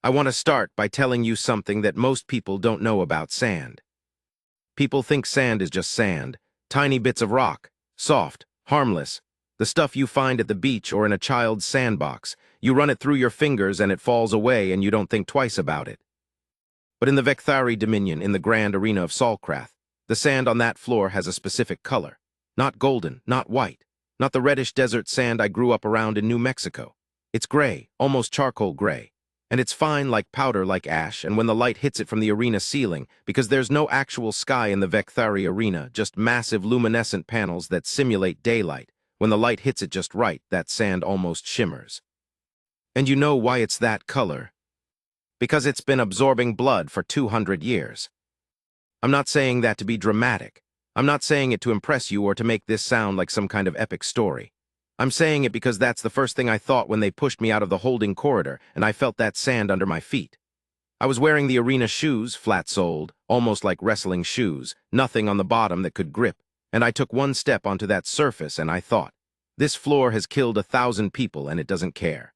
I want to start by telling you something that most people don't know about sand. People think sand is just sand, tiny bits of rock, soft, harmless, the stuff you find at the beach or in a child's sandbox. You run it through your fingers and it falls away and you don't think twice about it. But in the Vekthari Dominion, in the grand arena of Salkrath, the sand on that floor has a specific color. Not golden, not white, not the reddish desert sand I grew up around in New Mexico. It's gray, almost charcoal gray. And it's fine like powder like ash, and when the light hits it from the arena ceiling, because there's no actual sky in the Vekthari arena, just massive luminescent panels that simulate daylight, when the light hits it just right, that sand almost shimmers. And you know why it's that color? Because it's been absorbing blood for 200 years. I'm not saying that to be dramatic. I'm not saying it to impress you or to make this sound like some kind of epic story. I'm saying it because that's the first thing I thought when they pushed me out of the holding corridor and I felt that sand under my feet. I was wearing the arena shoes, flat-soled, almost like wrestling shoes, nothing on the bottom that could grip, and I took one step onto that surface and I thought, this floor has killed 1,000 people and it doesn't care.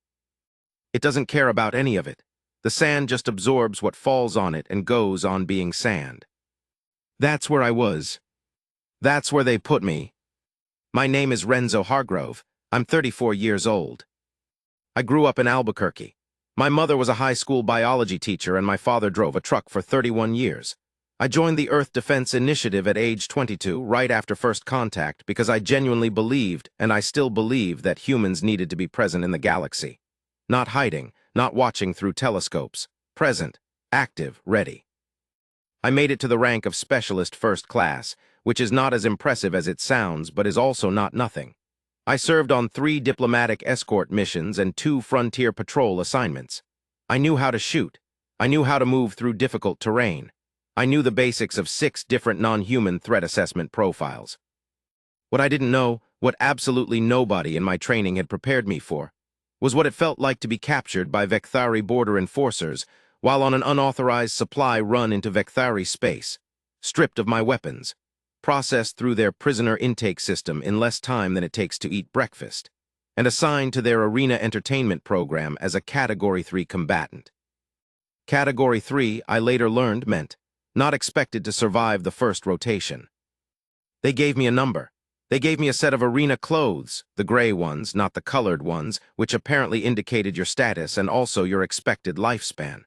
It doesn't care about any of it. The sand just absorbs what falls on it and goes on being sand. That's where I was. That's where they put me. My name is Renzo Hargrove. I'm 34 years old. I grew up in Albuquerque. My mother was a high school biology teacher and my father drove a truck for 31 years. I joined the Earth Defense Initiative at age 22, right after first contact, because I genuinely believed, and I still believe, that humans needed to be present in the galaxy. Not hiding, not watching through telescopes. Present, active, ready. I made it to the rank of Specialist First Class, which is not as impressive as it sounds, but is also not nothing. I served on 3 diplomatic escort missions and 2 frontier patrol assignments. I knew how to shoot. I knew how to move through difficult terrain. I knew the basics of 6 different non-human threat assessment profiles. What I didn't know, what absolutely nobody in my training had prepared me for, was what it felt like to be captured by Vekthari border enforcers while on an unauthorized supply run into Vekthari space, stripped of my weapons, processed through their prisoner intake system in less time than it takes to eat breakfast, and assigned to their arena entertainment program as a Category 3 combatant. Category 3, I later learned, meant not expected to survive the first rotation. They gave me a number. They gave me a set of arena clothes, the gray ones, not the colored ones, which apparently indicated your status and also your expected lifespan.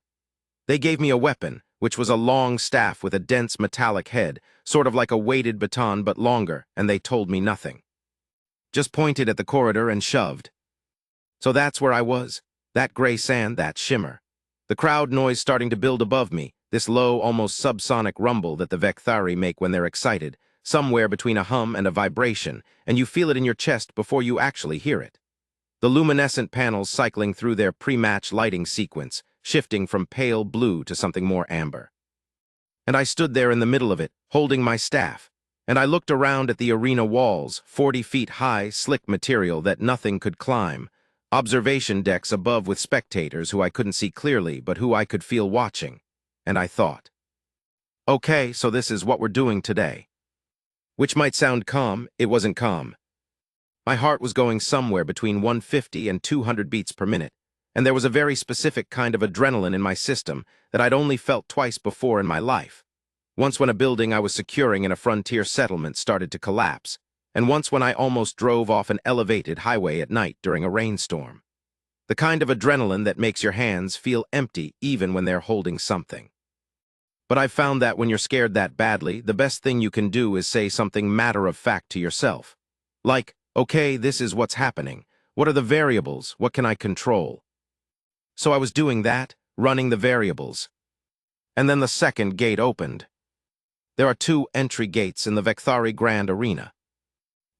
They gave me a weapon, which was a long staff with a dense metallic head, sort of like a weighted baton but longer, and they told me nothing. Just pointed at the corridor and shoved. So that's where I was, that gray sand, that shimmer. The crowd noise starting to build above me, this low, almost subsonic rumble that the Vekthari make when they're excited, somewhere between a hum and a vibration, and you feel it in your chest before you actually hear it. The luminescent panels cycling through their pre-match lighting sequence, shifting from pale blue to something more amber. And I stood there in the middle of it, holding my staff, and I looked around at the arena walls, 40 feet high, slick material that nothing could climb, observation decks above with spectators who I couldn't see clearly but who I could feel watching, and I thought, okay, so this is what we're doing today. Which might sound calm, it wasn't calm. My heart was going somewhere between 150 and 200 beats per minute, and there was a very specific kind of adrenaline in my system that I'd only felt twice before in my life. Once when a building I was securing in a frontier settlement started to collapse, and once when I almost drove off an elevated highway at night during a rainstorm. The kind of adrenaline that makes your hands feel empty even when they're holding something. But I've found that when you're scared that badly, the best thing you can do is say something matter-of-fact to yourself. Like, okay, this is what's happening. What are the variables? What can I control? So I was doing that, running the variables. And then the second gate opened. There are 2 entry gates in the Vekthari Grand Arena.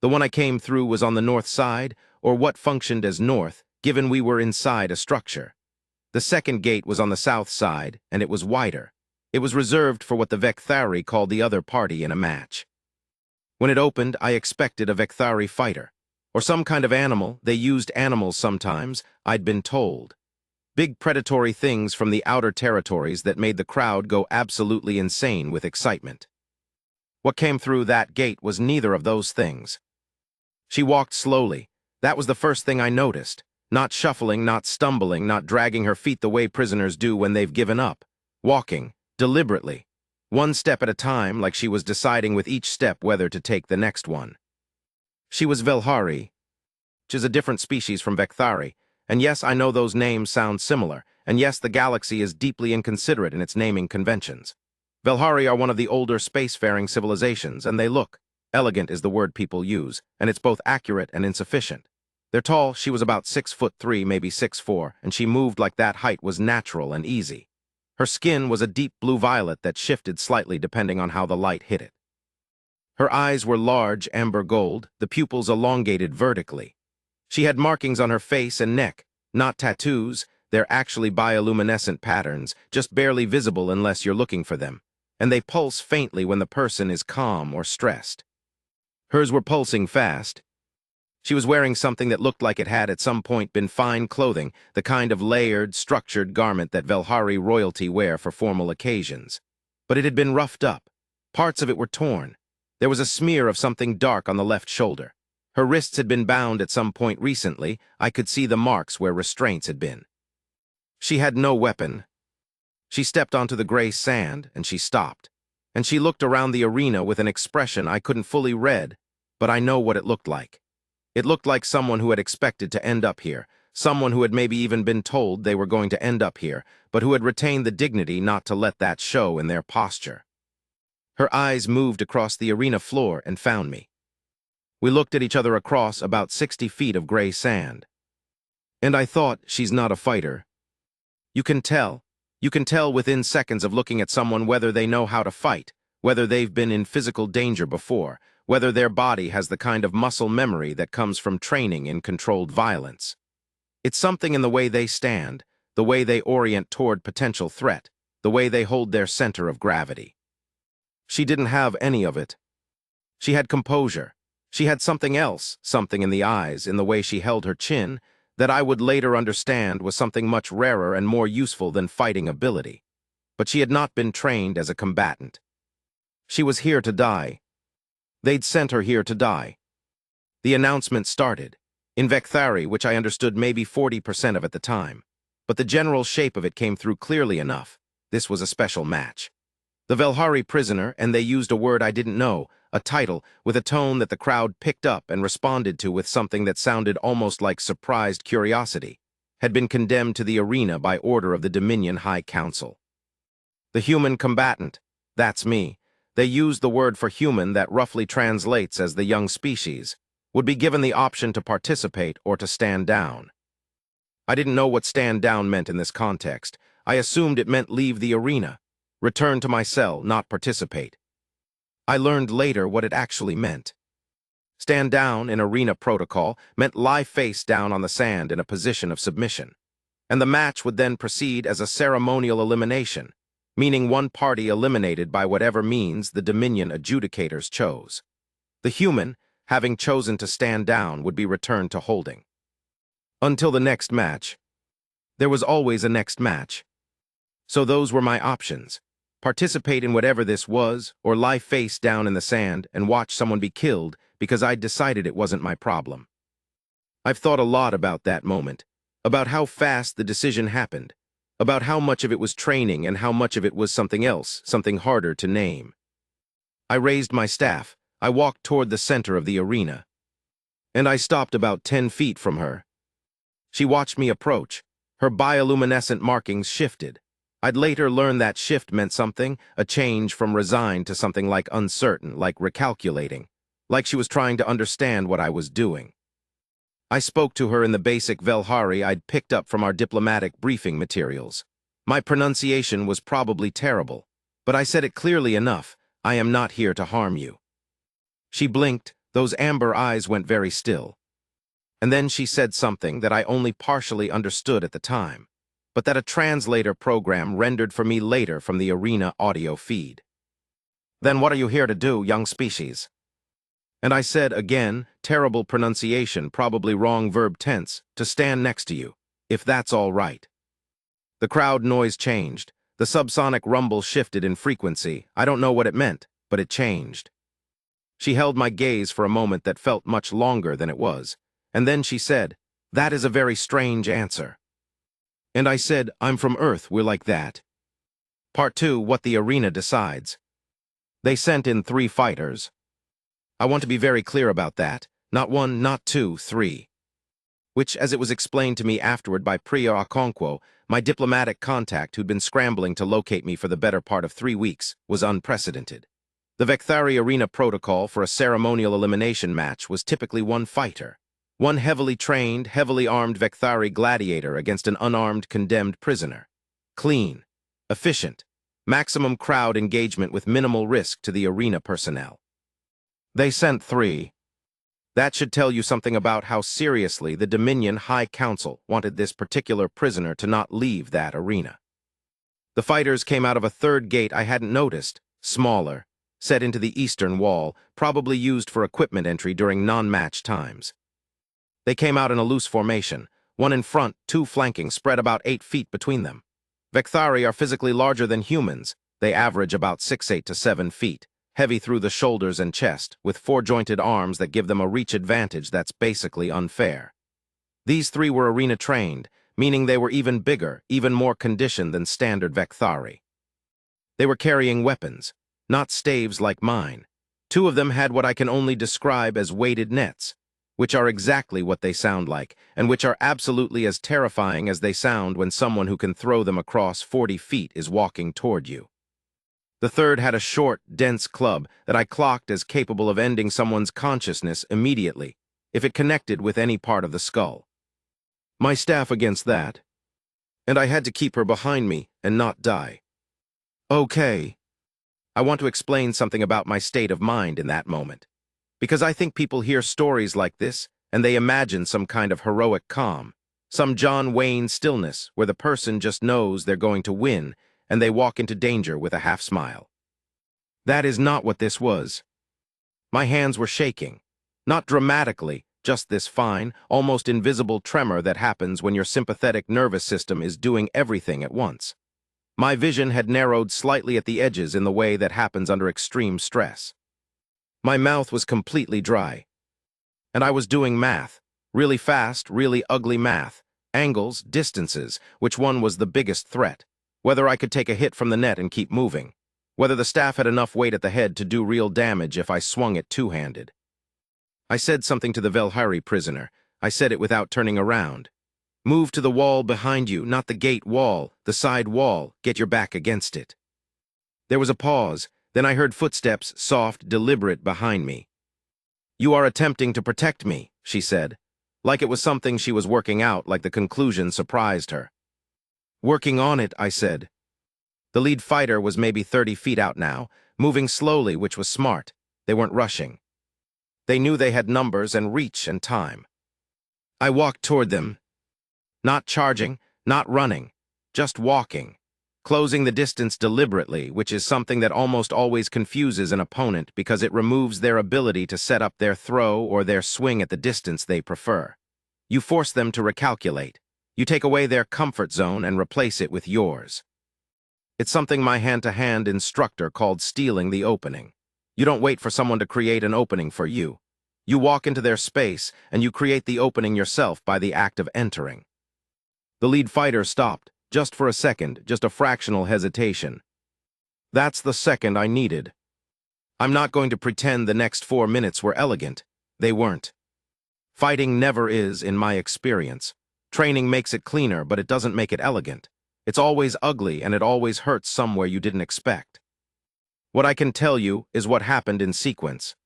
The one I came through was on the north side, or what functioned as north, given we were inside a structure. The second gate was on the south side, and it was wider. It was reserved for what the Vekthari called the other party in a match. When it opened, I expected a Vekthari fighter, or some kind of animal. They used animals sometimes, I'd been told. Big predatory things from the outer territories that made the crowd go absolutely insane with excitement. What came through that gate was neither of those things. She walked slowly. That was the first thing I noticed. Not shuffling, not stumbling, not dragging her feet the way prisoners do when they've given up. Walking, deliberately. One step at a time, like she was deciding with each step whether to take the next one. She was Velhari, which is a different species from Vekthari. And yes, I know those names sound similar. And yes, the galaxy is deeply inconsiderate in its naming conventions. Velhari are one of the older spacefaring civilizations, and they look. Elegant is the word people use, and it's both accurate and insufficient. They're tall. She was about 6'3", maybe 6'4", and she moved like that height was natural and easy. Her skin was a deep blue-violet that shifted slightly depending on how the light hit it. Her eyes were large, amber gold, the pupils elongated vertically. She had markings on her face and neck, not tattoos. They're actually bioluminescent patterns, just barely visible unless you're looking for them, and they pulse faintly when the person is calm or stressed. Hers were pulsing fast. She was wearing something that looked like it had at some point been fine clothing, the kind of layered, structured garment that Velhari royalty wear for formal occasions. But it had been roughed up. Parts of it were torn. There was a smear of something dark on the left shoulder. Her wrists had been bound at some point recently. I could see the marks where restraints had been. She had no weapon. She stepped onto the gray sand, and she stopped. And she looked around the arena with an expression I couldn't fully read, but I know what it looked like. It looked like someone who had expected to end up here, someone who had maybe even been told they were going to end up here, but who had retained the dignity not to let that show in their posture. Her eyes moved across the arena floor and found me. We looked at each other across about 60 feet of gray sand. And I thought, she's not a fighter. You can tell. You can tell within seconds of looking at someone whether they know how to fight, whether they've been in physical danger before, whether their body has the kind of muscle memory that comes from training in controlled violence. It's something in the way they stand, the way they orient toward potential threat, the way they hold their center of gravity. She didn't have any of it. She had composure. She had something else, something in the eyes, in the way she held her chin, that I would later understand was something much rarer and more useful than fighting ability. But she had not been trained as a combatant. She was here to die. They'd sent her here to die. The announcement started, in Vekthari, which I understood maybe 40% of at the time. But the general shape of it came through clearly enough. This was a special match. The Velhari prisoner, and they used a word I didn't know, a title, with a tone that the crowd picked up and responded to with something that sounded almost like surprised curiosity, had been condemned to the arena by order of the Dominion High Council. The human combatant, that's me. They used the word for human that roughly translates as the young species, would be given the option to participate or to stand down. I didn't know what stand down meant in this context. I assumed it meant leave the arena, return to my cell, not participate. I learned later what it actually meant. Stand down in arena protocol meant lie face down on the sand in a position of submission, and the match would then proceed as a ceremonial elimination, meaning one party eliminated by whatever means the Dominion adjudicators chose. The human, having chosen to stand down, would be returned to holding. Until the next match. There was always a next match. So those were my options. Participate in whatever this was, or lie face down in the sand and watch someone be killed because I'd decided it wasn't my problem. I've thought a lot about that moment, about how fast the decision happened, about how much of it was training and how much of it was something else, something harder to name. I raised my staff. I walked toward the center of the arena. And I stopped about 10 feet from her. She watched me approach. Her bioluminescent markings shifted. I'd later learn that shift meant something, a change from resigned to something like uncertain, like recalculating, like she was trying to understand what I was doing. I spoke to her in the basic Velhari I'd picked up from our diplomatic briefing materials. My pronunciation was probably terrible, but I said it clearly enough. I am not here to harm you. She blinked, those amber eyes went very still. And then she said something that I only partially understood at the time, but that a translator program rendered for me later from the arena audio feed. Then what are you here to do, young species? And I said again, terrible pronunciation, probably wrong verb tense, to stand next to you, if that's all right. The crowd noise changed. The subsonic rumble shifted in frequency. I don't know what it meant, but it changed. She held my gaze for a moment that felt much longer than it was, and then she said, That is a very strange answer. And I said, I'm from Earth, we're like that. Part 2, what the arena decides. They sent in 3 fighters. I want to be very clear about that. Not 1, not 2, 3. Which, as it was explained to me afterward by Priya Okonkwo, my diplomatic contact who'd been scrambling to locate me for the better part of 3 weeks, was unprecedented. The Vekthari arena protocol for a ceremonial elimination match was typically 1 fighter. 1 heavily trained, heavily armed Vekthari gladiator against an unarmed, condemned prisoner. Clean, efficient, maximum crowd engagement with minimal risk to the arena personnel. They sent 3. That should tell you something about how seriously the Dominion High Council wanted this particular prisoner to not leave that arena. The fighters came out of a 3rd gate I hadn't noticed, smaller, set into the eastern wall, probably used for equipment entry during non-match times. They came out in a loose formation, 1 in front, 2 flanking, spread about 8 feet between them. Vekthari are physically larger than humans. They average about 6'8" to 7 feet, heavy through the shoulders and chest, with 4-jointed arms that give them a reach advantage that's basically unfair. These 3 were arena-trained, meaning they were even bigger, even more conditioned than standard Vekthari. They were carrying weapons, not staves like mine. 2 of them had what I can only describe as weighted nets, which are exactly what they sound like, and which are absolutely as terrifying as they sound when someone who can throw them across 40 feet is walking toward you. The 3rd had a short, dense club that I clocked as capable of ending someone's consciousness immediately, if it connected with any part of the skull. My staff against that, and I had to keep her behind me and not die. Okay. I want to explain something about my state of mind in that moment. Because I think people hear stories like this, and they imagine some kind of heroic calm, some John Wayne stillness where the person just knows they're going to win, and they walk into danger with a half smile. That is not what this was. My hands were shaking. Not dramatically, just this fine, almost invisible tremor that happens when your sympathetic nervous system is doing everything at once. My vision had narrowed slightly at the edges in the way that happens under extreme stress. My mouth was completely dry. And I was doing math. Really fast, really ugly math. Angles, distances, which one was the biggest threat. Whether I could take a hit from the net and keep moving. Whether the staff had enough weight at the head to do real damage if I swung it two-handed. I said something to the Velhari prisoner. I said it without turning around. Move to the wall behind you, not the gate wall, the side wall. Get your back against it. There was a pause. Then I heard footsteps, soft, deliberate, behind me. You are attempting to protect me, she said, like it was something she was working out, like the conclusion surprised her. Working on it, I said. The lead fighter was maybe 30 feet out now, moving slowly, which was smart. They weren't rushing. They knew they had numbers and reach and time. I walked toward them. Not charging, not running, just walking. Closing the distance deliberately, which is something that almost always confuses an opponent because it removes their ability to set up their throw or their swing at the distance they prefer. You force them to recalculate. You take away their comfort zone and replace it with yours. It's something my hand-to-hand instructor called stealing the opening. You don't wait for someone to create an opening for you. You walk into their space and you create the opening yourself by the act of entering. The lead fighter stopped. Just for a second, just a fractional hesitation. That's the second I needed. I'm not going to pretend the next 4 minutes were elegant. They weren't. Fighting never is, in my experience. Training makes it cleaner, but it doesn't make it elegant. It's always ugly, and it always hurts somewhere you didn't expect. What I can tell you is what happened in sequence.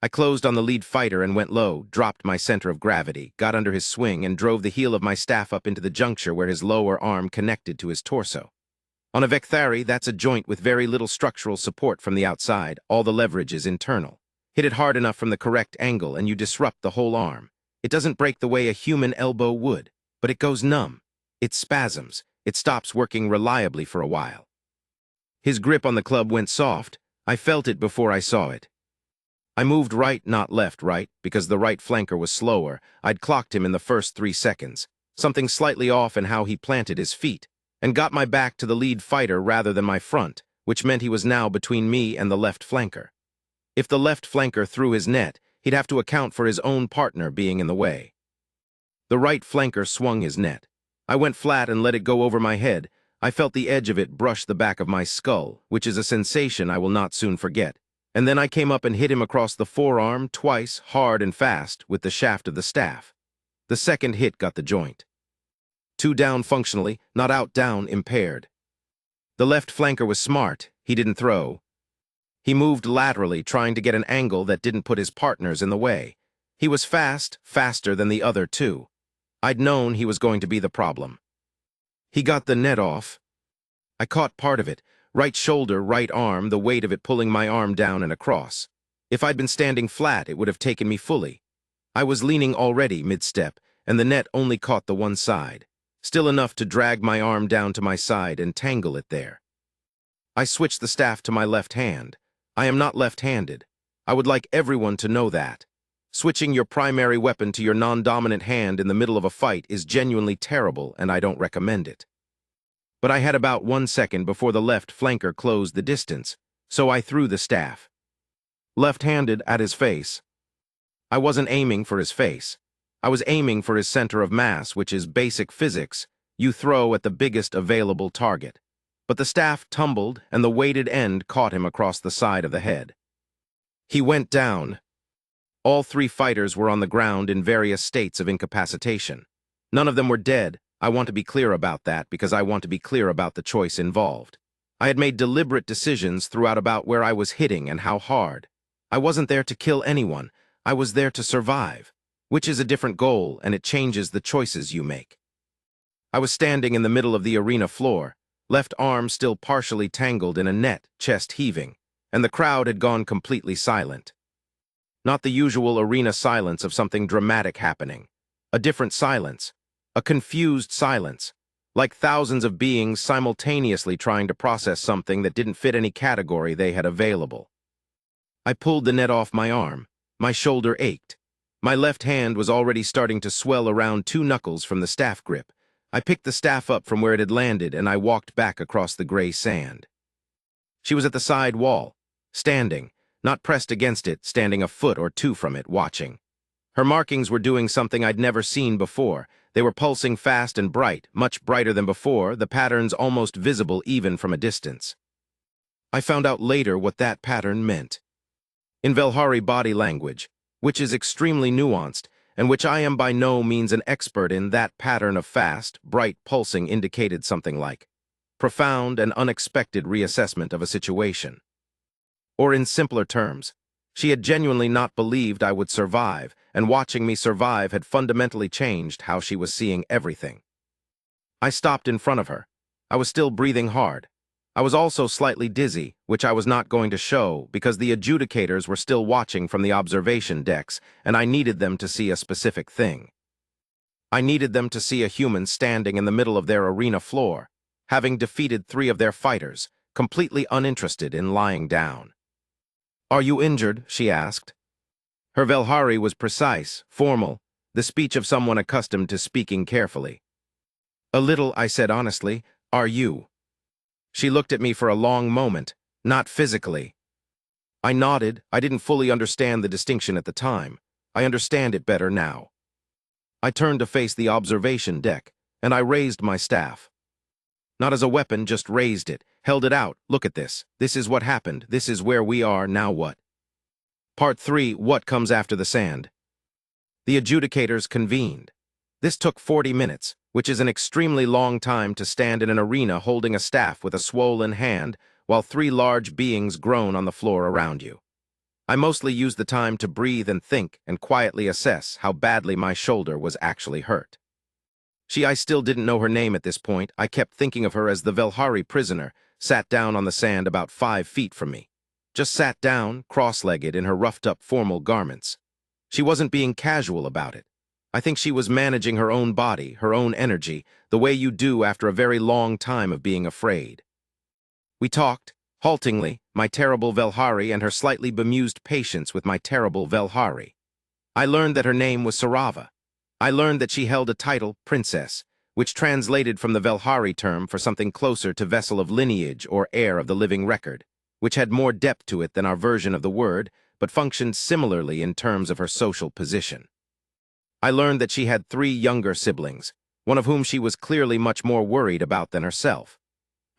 I closed on the lead fighter and went low, dropped my center of gravity, got under his swing, and drove the heel of my staff up into the juncture where his lower arm connected to his torso. On a Vekthari, that's a joint with very little structural support from the outside. All the leverage is internal. Hit it hard enough from the correct angle, and you disrupt the whole arm. It doesn't break the way a human elbow would, but it goes numb. It spasms. It stops working reliably for a while. His grip on the club went soft. I felt it before I saw it. I moved right, not left, right, because the right flanker was slower. I'd clocked him in the first 3 seconds, something slightly off in how he planted his feet, and got my back to the lead fighter rather than my front, which meant he was now between me and the left flanker. If the left flanker threw his net, he'd have to account for his own partner being in the way. The right flanker swung his net. I went flat and let it go over my head. I felt the edge of it brush the back of my skull, which is a sensation I will not soon forget. And then I came up and hit him across the forearm twice, hard and fast, with the shaft of the staff. The second hit got the joint. 2 down functionally, not out down impaired. The left flanker was smart. He didn't throw. He moved laterally, trying to get an angle that didn't put his partners in the way. He was fast, faster than the other two. I'd known he was going to be the problem. He got the net off. I caught part of it, right shoulder, right arm, the weight of it pulling my arm down and across. If I'd been standing flat, it would have taken me fully. I was leaning already mid-step, and the net only caught the one side, still enough to drag my arm down to my side and tangle it there. I switched the staff to my left hand. I am not left-handed. I would like everyone to know that. Switching your primary weapon to your non-dominant hand in the middle of a fight is genuinely terrible, and I don't recommend it. But I had about 1 second before the left flanker closed the distance, so I threw the staff. Left-handed at his face. I wasn't aiming for his face. I was aiming for his center of mass, which is basic physics. You throw at the biggest available target. But the staff tumbled, and the weighted end caught him across the side of the head. He went down. All 3 fighters were on the ground in various states of incapacitation. None of them were dead. I want to be clear about that because I want to be clear about the choice involved. I had made deliberate decisions throughout about where I was hitting and how hard. I wasn't there to kill anyone. I was there to survive, which is a different goal, and it changes the choices you make. I was standing in the middle of the arena floor, left arm still partially tangled in a net, chest heaving, and the crowd had gone completely silent. Not the usual arena silence of something dramatic happening. A different silence. A confused silence. Like thousands of beings simultaneously trying to process something that didn't fit any category they had available. I pulled the net off my arm. My shoulder ached. My left hand was already starting to swell around 2 knuckles from the staff grip. I picked the staff up from where it had landed, and I walked back across the gray sand. She was at the side wall, standing, not pressed against it, standing a foot or 2 from it, watching. Her markings were doing something I'd never seen before. They were pulsing fast and bright, much brighter than before, the patterns almost visible even from a distance. I found out later what that pattern meant. In Velhari body language, which is extremely nuanced, and which I am by no means an expert in, that pattern of fast, bright pulsing indicated something like profound and unexpected reassessment of a situation. Or in simpler terms, she had genuinely not believed I would survive, and watching me survive had fundamentally changed how she was seeing everything. I stopped in front of her. I was still breathing hard. I was also slightly dizzy, which I was not going to show because the adjudicators were still watching from the observation decks, and I needed them to see a specific thing. I needed them to see a human standing in the middle of their arena floor, having defeated 3 of their fighters, completely uninterested in lying down. "Are you injured?" she asked. Her Velhari was precise, formal, the speech of someone accustomed to speaking carefully. "A little," I said honestly. "Are you?" She looked at me for a long moment, not physically. I nodded. I didn't fully understand the distinction at the time. I understand it better now. I turned to face the observation deck, and I raised my staff. Not as a weapon, just raised it, held it out. "Look at this. This is what happened. This is where we are, now what?" Part 3, what comes after the sand? The adjudicators convened. This took 40 minutes, which is an extremely long time to stand in an arena holding a staff with a swollen hand while 3 large beings groan on the floor around you. I mostly used the time to breathe and think and quietly assess how badly my shoulder was actually hurt. I still didn't know her name at this point. I kept thinking of her as the Velhari prisoner, sat down on the sand about 5 feet from me. Just sat down, cross-legged in her roughed-up formal garments. She wasn't being casual about it. I think she was managing her own body, her own energy, the way you do after a very long time of being afraid. We talked, haltingly, my terrible Velhari and her slightly bemused patience with my terrible Velhari. I learned that her name was Sarava. I learned that she held a title, princess, which translated from the Velhari term for something closer to vessel of lineage or heir of the living record, which had more depth to it than our version of the word, but functioned similarly in terms of her social position. I learned that she had 3 younger siblings, one of whom she was clearly much more worried about than herself.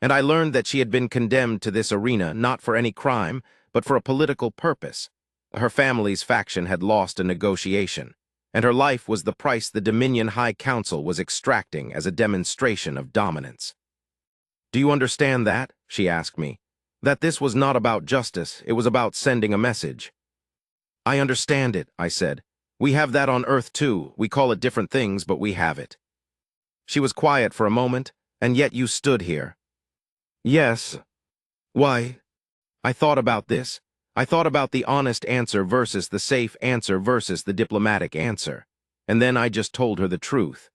And I learned that she had been condemned to this arena not for any crime, but for a political purpose. Her family's faction had lost a negotiation, and her life was the price the Dominion High Council was extracting as a demonstration of dominance. "Do you understand that?" she asked me. "That this was not about justice, it was about sending a message." "I understand it," I said. "We have that on Earth too. We call it different things, but we have it." She was quiet for a moment, "And yet you stood here." "Yes. Why?" I thought about this. I thought about the honest answer versus the safe answer versus the diplomatic answer. And then I just told her the truth.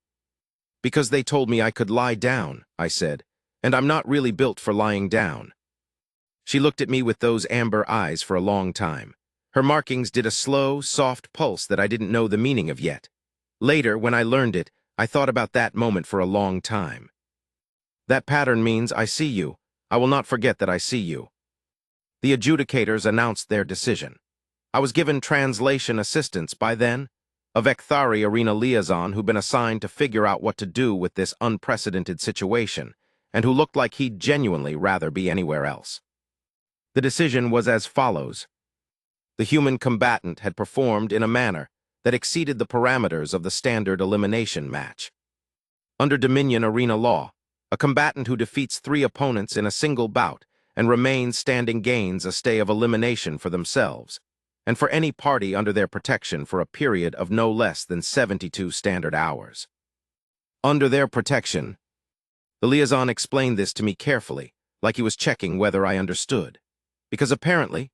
"Because they told me I could lie down," I said, "and I'm not really built for lying down." She looked at me with those amber eyes for a long time. Her markings did a slow, soft pulse that I didn't know the meaning of yet. Later, when I learned it, I thought about that moment for a long time. "That pattern means I see you. I will not forget that I see you." The adjudicators announced their decision. I was given translation assistance by then, a Vekthari arena liaison who'd been assigned to figure out what to do with this unprecedented situation, and who looked like he'd genuinely rather be anywhere else. The decision was as follows. The human combatant had performed in a manner that exceeded the parameters of the standard elimination match. Under Dominion arena law, a combatant who defeats 3 opponents in a single bout and remains standing gains a stay of elimination for themselves, and for any party under their protection for a period of no less than 72 standard hours. Under their protection, the liaison explained this to me carefully, like he was checking whether I understood. Because apparently,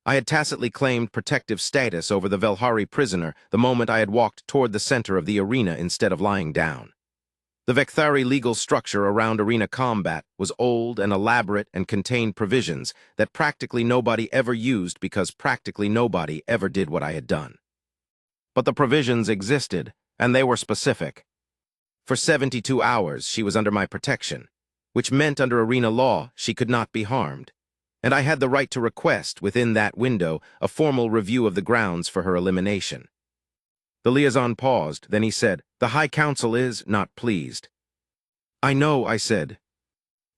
I had tacitly claimed protective status over the Velhari prisoner the moment I had walked toward the center of the arena instead of lying down. The Vekthari legal structure around arena combat was old and elaborate and contained provisions that practically nobody ever used because practically nobody ever did what I had done. But the provisions existed, and they were specific. For 72 hours, she was under my protection, which meant under arena law she could not be harmed, and I had the right to request, within that window, a formal review of the grounds for her elimination. The liaison paused, then he said, "The High Council is not pleased." "I know," I said.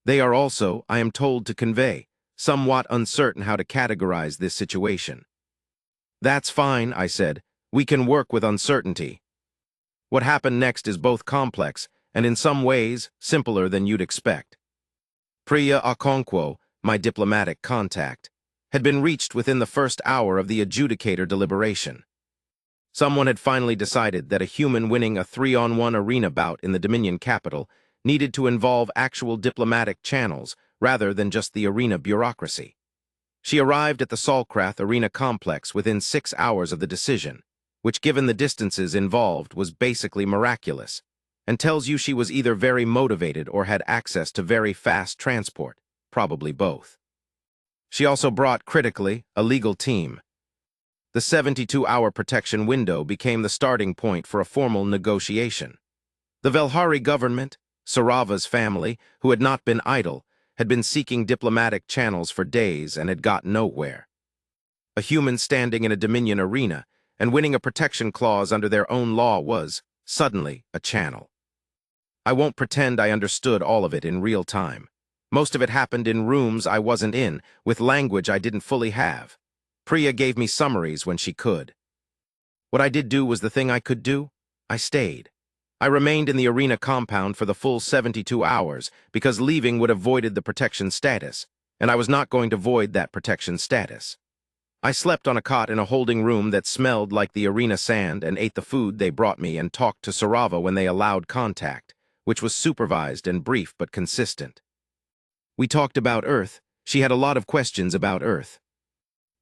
"They are also, I am told to convey, somewhat uncertain how to categorize this situation." "That's fine," I said. "We can work with uncertainty. What happened next is both complex and in some ways simpler than you'd expect." Priya Okonkwo, my diplomatic contact, had been reached within the first hour of the adjudicator deliberation. Someone had finally decided that a human winning a 3-on-1 arena bout in the Dominion capital needed to involve actual diplomatic channels rather than just the arena bureaucracy. She arrived at the Salkrath arena complex within 6 hours of the decision, which given the distances involved was basically miraculous, and tells you she was either very motivated or had access to very fast transport, probably both. She also brought, critically, a legal team. The 72-hour protection window became the starting point for a formal negotiation. The Velhari government, Sarava's family, who had not been idle, had been seeking diplomatic channels for days and had got nowhere. A human standing in a Dominion arena and winning a protection clause under their own law was, suddenly, a channel. I won't pretend I understood all of it in real time. Most of it happened in rooms I wasn't in, with language I didn't fully have. Priya gave me summaries when she could. What I did do was the thing I could do. I stayed. I remained in the arena compound for the full 72 hours because leaving would have voided the protection status, and I was not going to void that protection status. I slept on a cot in a holding room that smelled like the arena sand and ate the food they brought me and talked to Sarava when they allowed contact, which was supervised and brief but consistent. We talked about Earth. She had a lot of questions about Earth.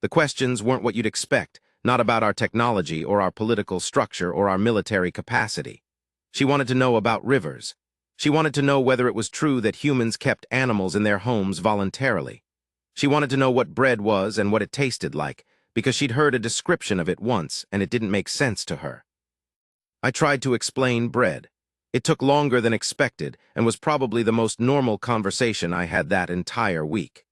The questions weren't what you'd expect, not about our technology or our political structure or our military capacity. She wanted to know about rivers. She wanted to know whether it was true that humans kept animals in their homes voluntarily. She wanted to know what bread was and what it tasted like, because she'd heard a description of it once and it didn't make sense to her. I tried to explain bread. It took longer than expected and was probably the most normal conversation I had that entire week.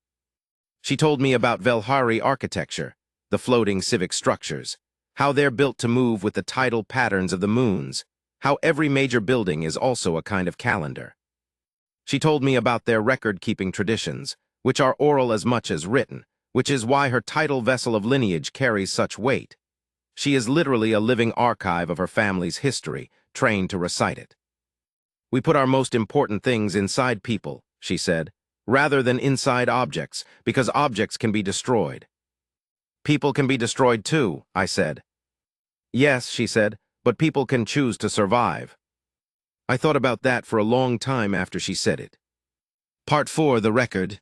She told me about Velhari architecture, the floating civic structures, how they're built to move with the tidal patterns of the moons, how every major building is also a kind of calendar. She told me about their record-keeping traditions, which are oral as much as written, which is why her tidal vessel of lineage carries such weight. She is literally a living archive of her family's history, trained to recite it. We put our most important things inside people, she said, rather than inside objects, because objects can be destroyed. People can be destroyed too, I said. Yes, she said, but people can choose to survive. I thought about that for a long time after she said it. Part 4, the record.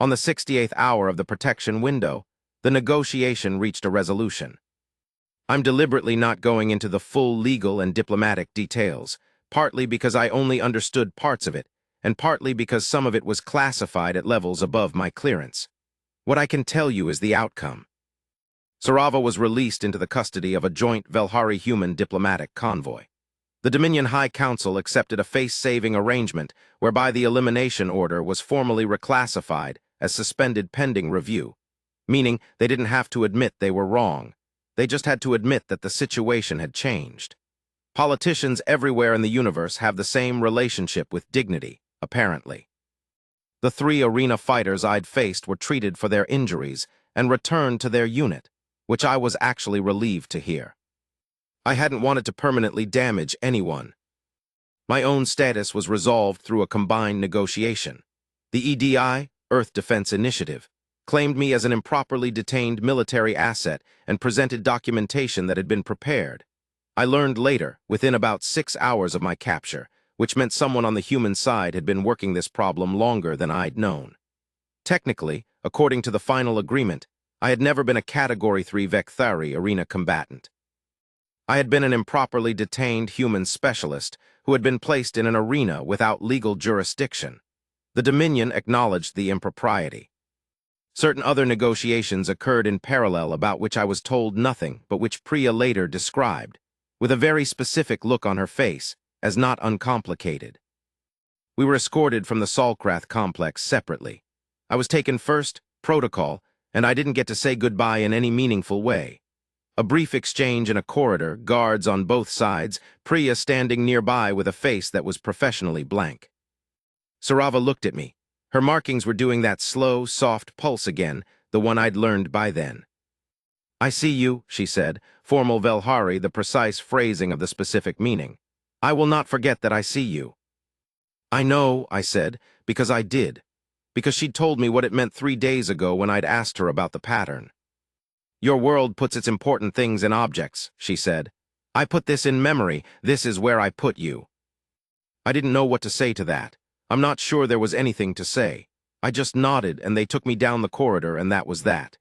On the 68th hour of the protection window, the negotiation reached a resolution. I'm deliberately not going into the full legal and diplomatic details, partly because I only understood parts of it, and partly because some of it was classified at levels above my clearance. What I can tell you is the outcome. Sarava was released into the custody of a joint Velhari human diplomatic convoy. The Dominion High Council accepted a face-saving arrangement whereby the elimination order was formally reclassified as suspended pending review, meaning they didn't have to admit they were wrong. They just had to admit that the situation had changed. Politicians everywhere in the universe have the same relationship with dignity, apparently. The 3 arena fighters I'd faced were treated for their injuries and returned to their unit, which I was actually relieved to hear. I hadn't wanted to permanently damage anyone. My own status was resolved through a combined negotiation. The EDI, Earth Defense Initiative, claimed me as an improperly detained military asset and presented documentation that had been prepared. I learned later, within about 6 hours of my capture, which meant someone on the human side had been working this problem longer than I'd known. Technically, according to the final agreement, I had never been a Category 3 Vekthari arena combatant. I had been an improperly detained human specialist who had been placed in an arena without legal jurisdiction. The Dominion acknowledged the impropriety. Certain other negotiations occurred in parallel about which I was told nothing but which Priya later described, with a very specific look on her face, as not uncomplicated. We were escorted from the Salkrath complex separately. I was taken first, protocol, and I didn't get to say goodbye in any meaningful way. A brief exchange in a corridor, guards on both sides, Priya standing nearby with a face that was professionally blank. Sarava looked at me. Her markings were doing that slow, soft pulse again, the one I'd learned by then. I see you, she said, formal Velhari, the precise phrasing of the specific meaning. I will not forget that I see you. I know, I said, because I did. Because she'd told me what it meant 3 days ago when I'd asked her about the pattern. Your world puts its important things in objects, she said. I put this in memory. This is where I put you. I didn't know what to say to that. I'm not sure there was anything to say. I just nodded and they took me down the corridor and that was that.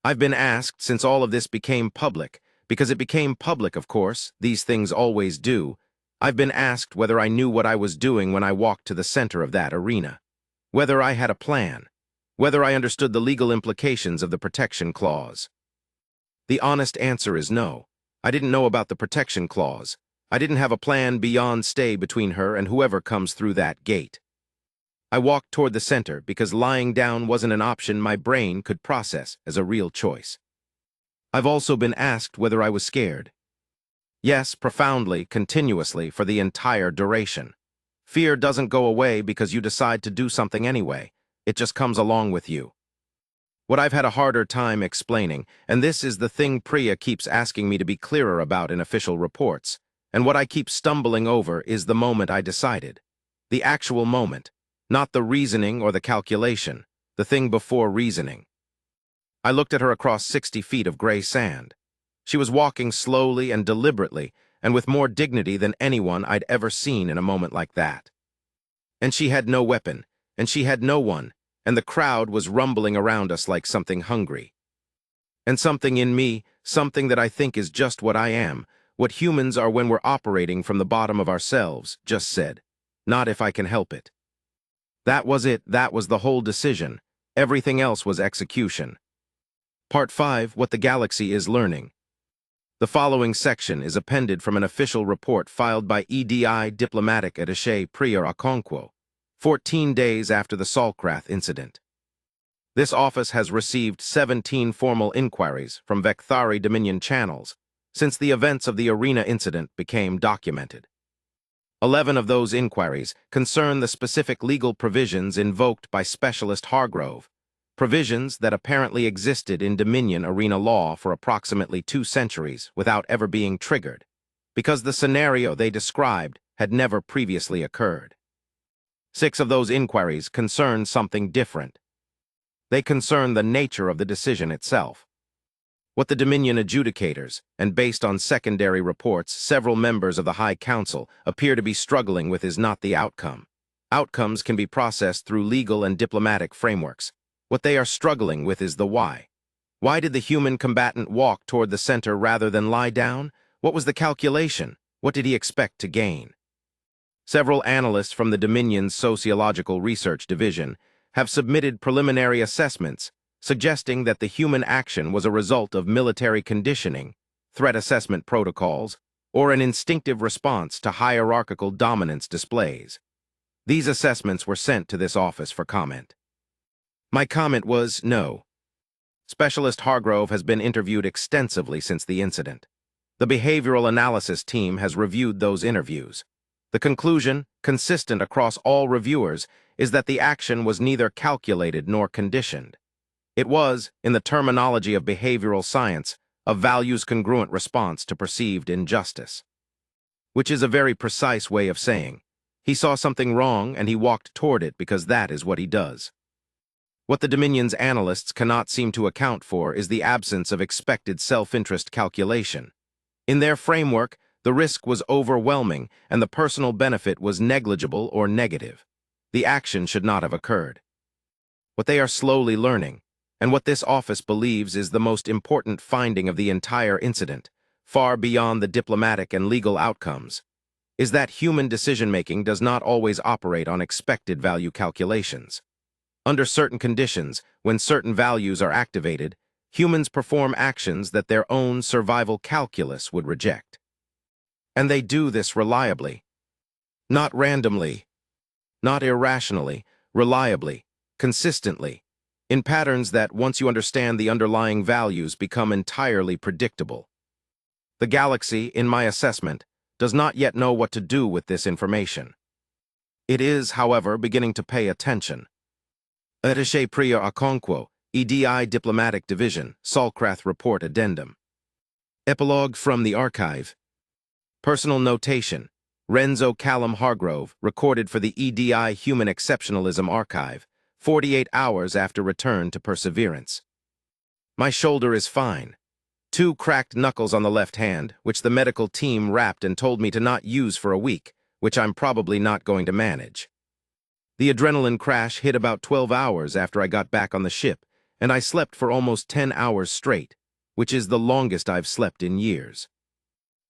I've been asked since all of this became public, because it became public, of course, these things always do. I've been asked whether I knew what I was doing when I walked to the center of that arena. Whether I had a plan. Whether I understood the legal implications of the protection clause. The honest answer is no. I didn't know about the protection clause. I didn't have a plan beyond stay between her and whoever comes through that gate. I walked toward the center because lying down wasn't an option my brain could process as a real choice. I've also been asked whether I was scared. Yes, profoundly, continuously, for the entire duration. Fear doesn't go away because you decide to do something anyway. It just comes along with you. What I've had a harder time explaining, and this is the thing Priya keeps asking me to be clearer about in official reports, and what I keep stumbling over is the moment I decided. The actual moment, not the reasoning or the calculation, the thing before reasoning. I looked at her across 60 feet of gray sand. She was walking slowly and deliberately, and with more dignity than anyone I'd ever seen in a moment like that. And she had no weapon, and she had no one, and the crowd was rumbling around us like something hungry. And something in me, something that I think is just what I am, what humans are when we're operating from the bottom of ourselves, just said, not if I can help it. That was it, that was the whole decision. Everything else was execution. Part 5, What the Galaxy is Learning. The following section is appended from an official report filed by EDI Diplomatic Attaché Priya Okonkwo, 14 days after the Salkrath incident. This office has received 17 formal inquiries from Vecthari Dominion channels since the events of the arena incident became documented. 11 of those inquiries concern the specific legal provisions invoked by Specialist Hargrove, provisions that apparently existed in Dominion arena law for approximately 2 centuries without ever being triggered, because the scenario they described had never previously occurred. 6 of those inquiries concern something different. They concern the nature of the decision itself. What the Dominion adjudicators, and based on secondary reports, several members of the High Council appear to be struggling with is not the outcome. Outcomes can be processed through legal and diplomatic frameworks. What they are struggling with is the why. Why did the human combatant walk toward the center rather than lie down? What was the calculation? What did he expect to gain? Several analysts from the Dominion's Sociological Research Division have submitted preliminary assessments suggesting that the human action was a result of military conditioning, threat assessment protocols, or an instinctive response to hierarchical dominance displays. These assessments were sent to this office for comment. My comment was no. Specialist Hargrove has been interviewed extensively since the incident. The behavioral analysis team has reviewed those interviews. The conclusion, consistent across all reviewers, is that the action was neither calculated nor conditioned. It was, in the terminology of behavioral science, a values-congruent response to perceived injustice. Which is a very precise way of saying, he saw something wrong and he walked toward it because that is what he does. What the Dominion's analysts cannot seem to account for is the absence of expected self-interest calculation. In their framework, the risk was overwhelming and the personal benefit was negligible or negative. The action should not have occurred. What they are slowly learning, and what this office believes is the most important finding of the entire incident, far beyond the diplomatic and legal outcomes, is that human decision-making does not always operate on expected value calculations. Under certain conditions, when certain values are activated, humans perform actions that their own survival calculus would reject. And they do this reliably. Not randomly, not irrationally, reliably, consistently, in patterns that, once you understand the underlying values, become entirely predictable. The galaxy, in my assessment, does not yet know what to do with this information. It is, however, beginning to pay attention. HFY Priya Okonkwo, EDI Diplomatic Division, Salkrath Report Addendum. Epilogue from the Archive. Personal notation. Renzo Callum Hargrove, recorded for the EDI Human Exceptionalism Archive, 48 hours after return to Perseverance. My shoulder is fine. 2 cracked knuckles on the left hand, which the medical team wrapped and told me to not use for a week, which I'm probably not going to manage. The adrenaline crash hit about 12 hours after I got back on the ship, and I slept for almost 10 hours straight, which is the longest I've slept in years.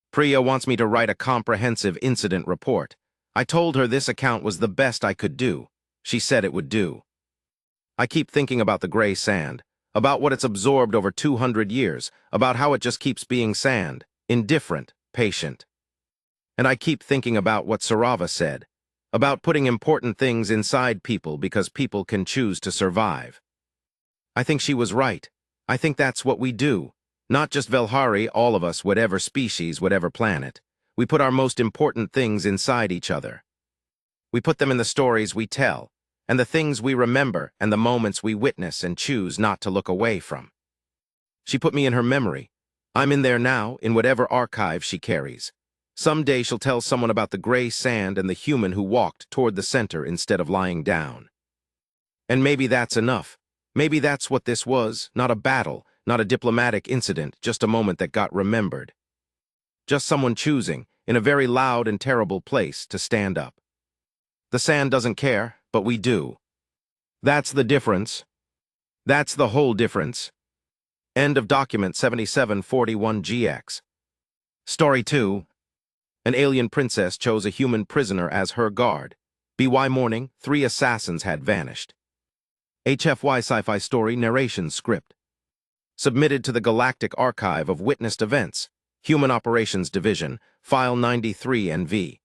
Priya wants me to write a comprehensive incident report. I told her this account was the best I could do. She said it would do. I keep thinking about the gray sand, about what it's absorbed over 200 years, about how it just keeps being sand, indifferent, patient. And I keep thinking about what Sarava said, about putting important things inside people because people can choose to survive. I think she was right. I think that's what we do. Not just Velhari, all of us, whatever species, whatever planet. We put our most important things inside each other. We put them in the stories we tell, and the things we remember, and the moments we witness and choose not to look away from. She put me in her memory. I'm in there now, in whatever archive she carries. Someday she'll tell someone about the gray sand and the human who walked toward the center instead of lying down. And maybe that's enough. Maybe that's what this was, not a battle, not a diplomatic incident, just a moment that got remembered. Just someone choosing, in a very loud and terrible place, to stand up. The sand doesn't care, but we do. That's the difference. That's the whole difference. End of document 7741GX. Story 2. An alien princess chose a human prisoner as her guard. BY morning, 3 assassins had vanished. HFY Sci-Fi story narration script. Submitted to the Galactic Archive of Witnessed Events, Human Operations Division, File 93NV.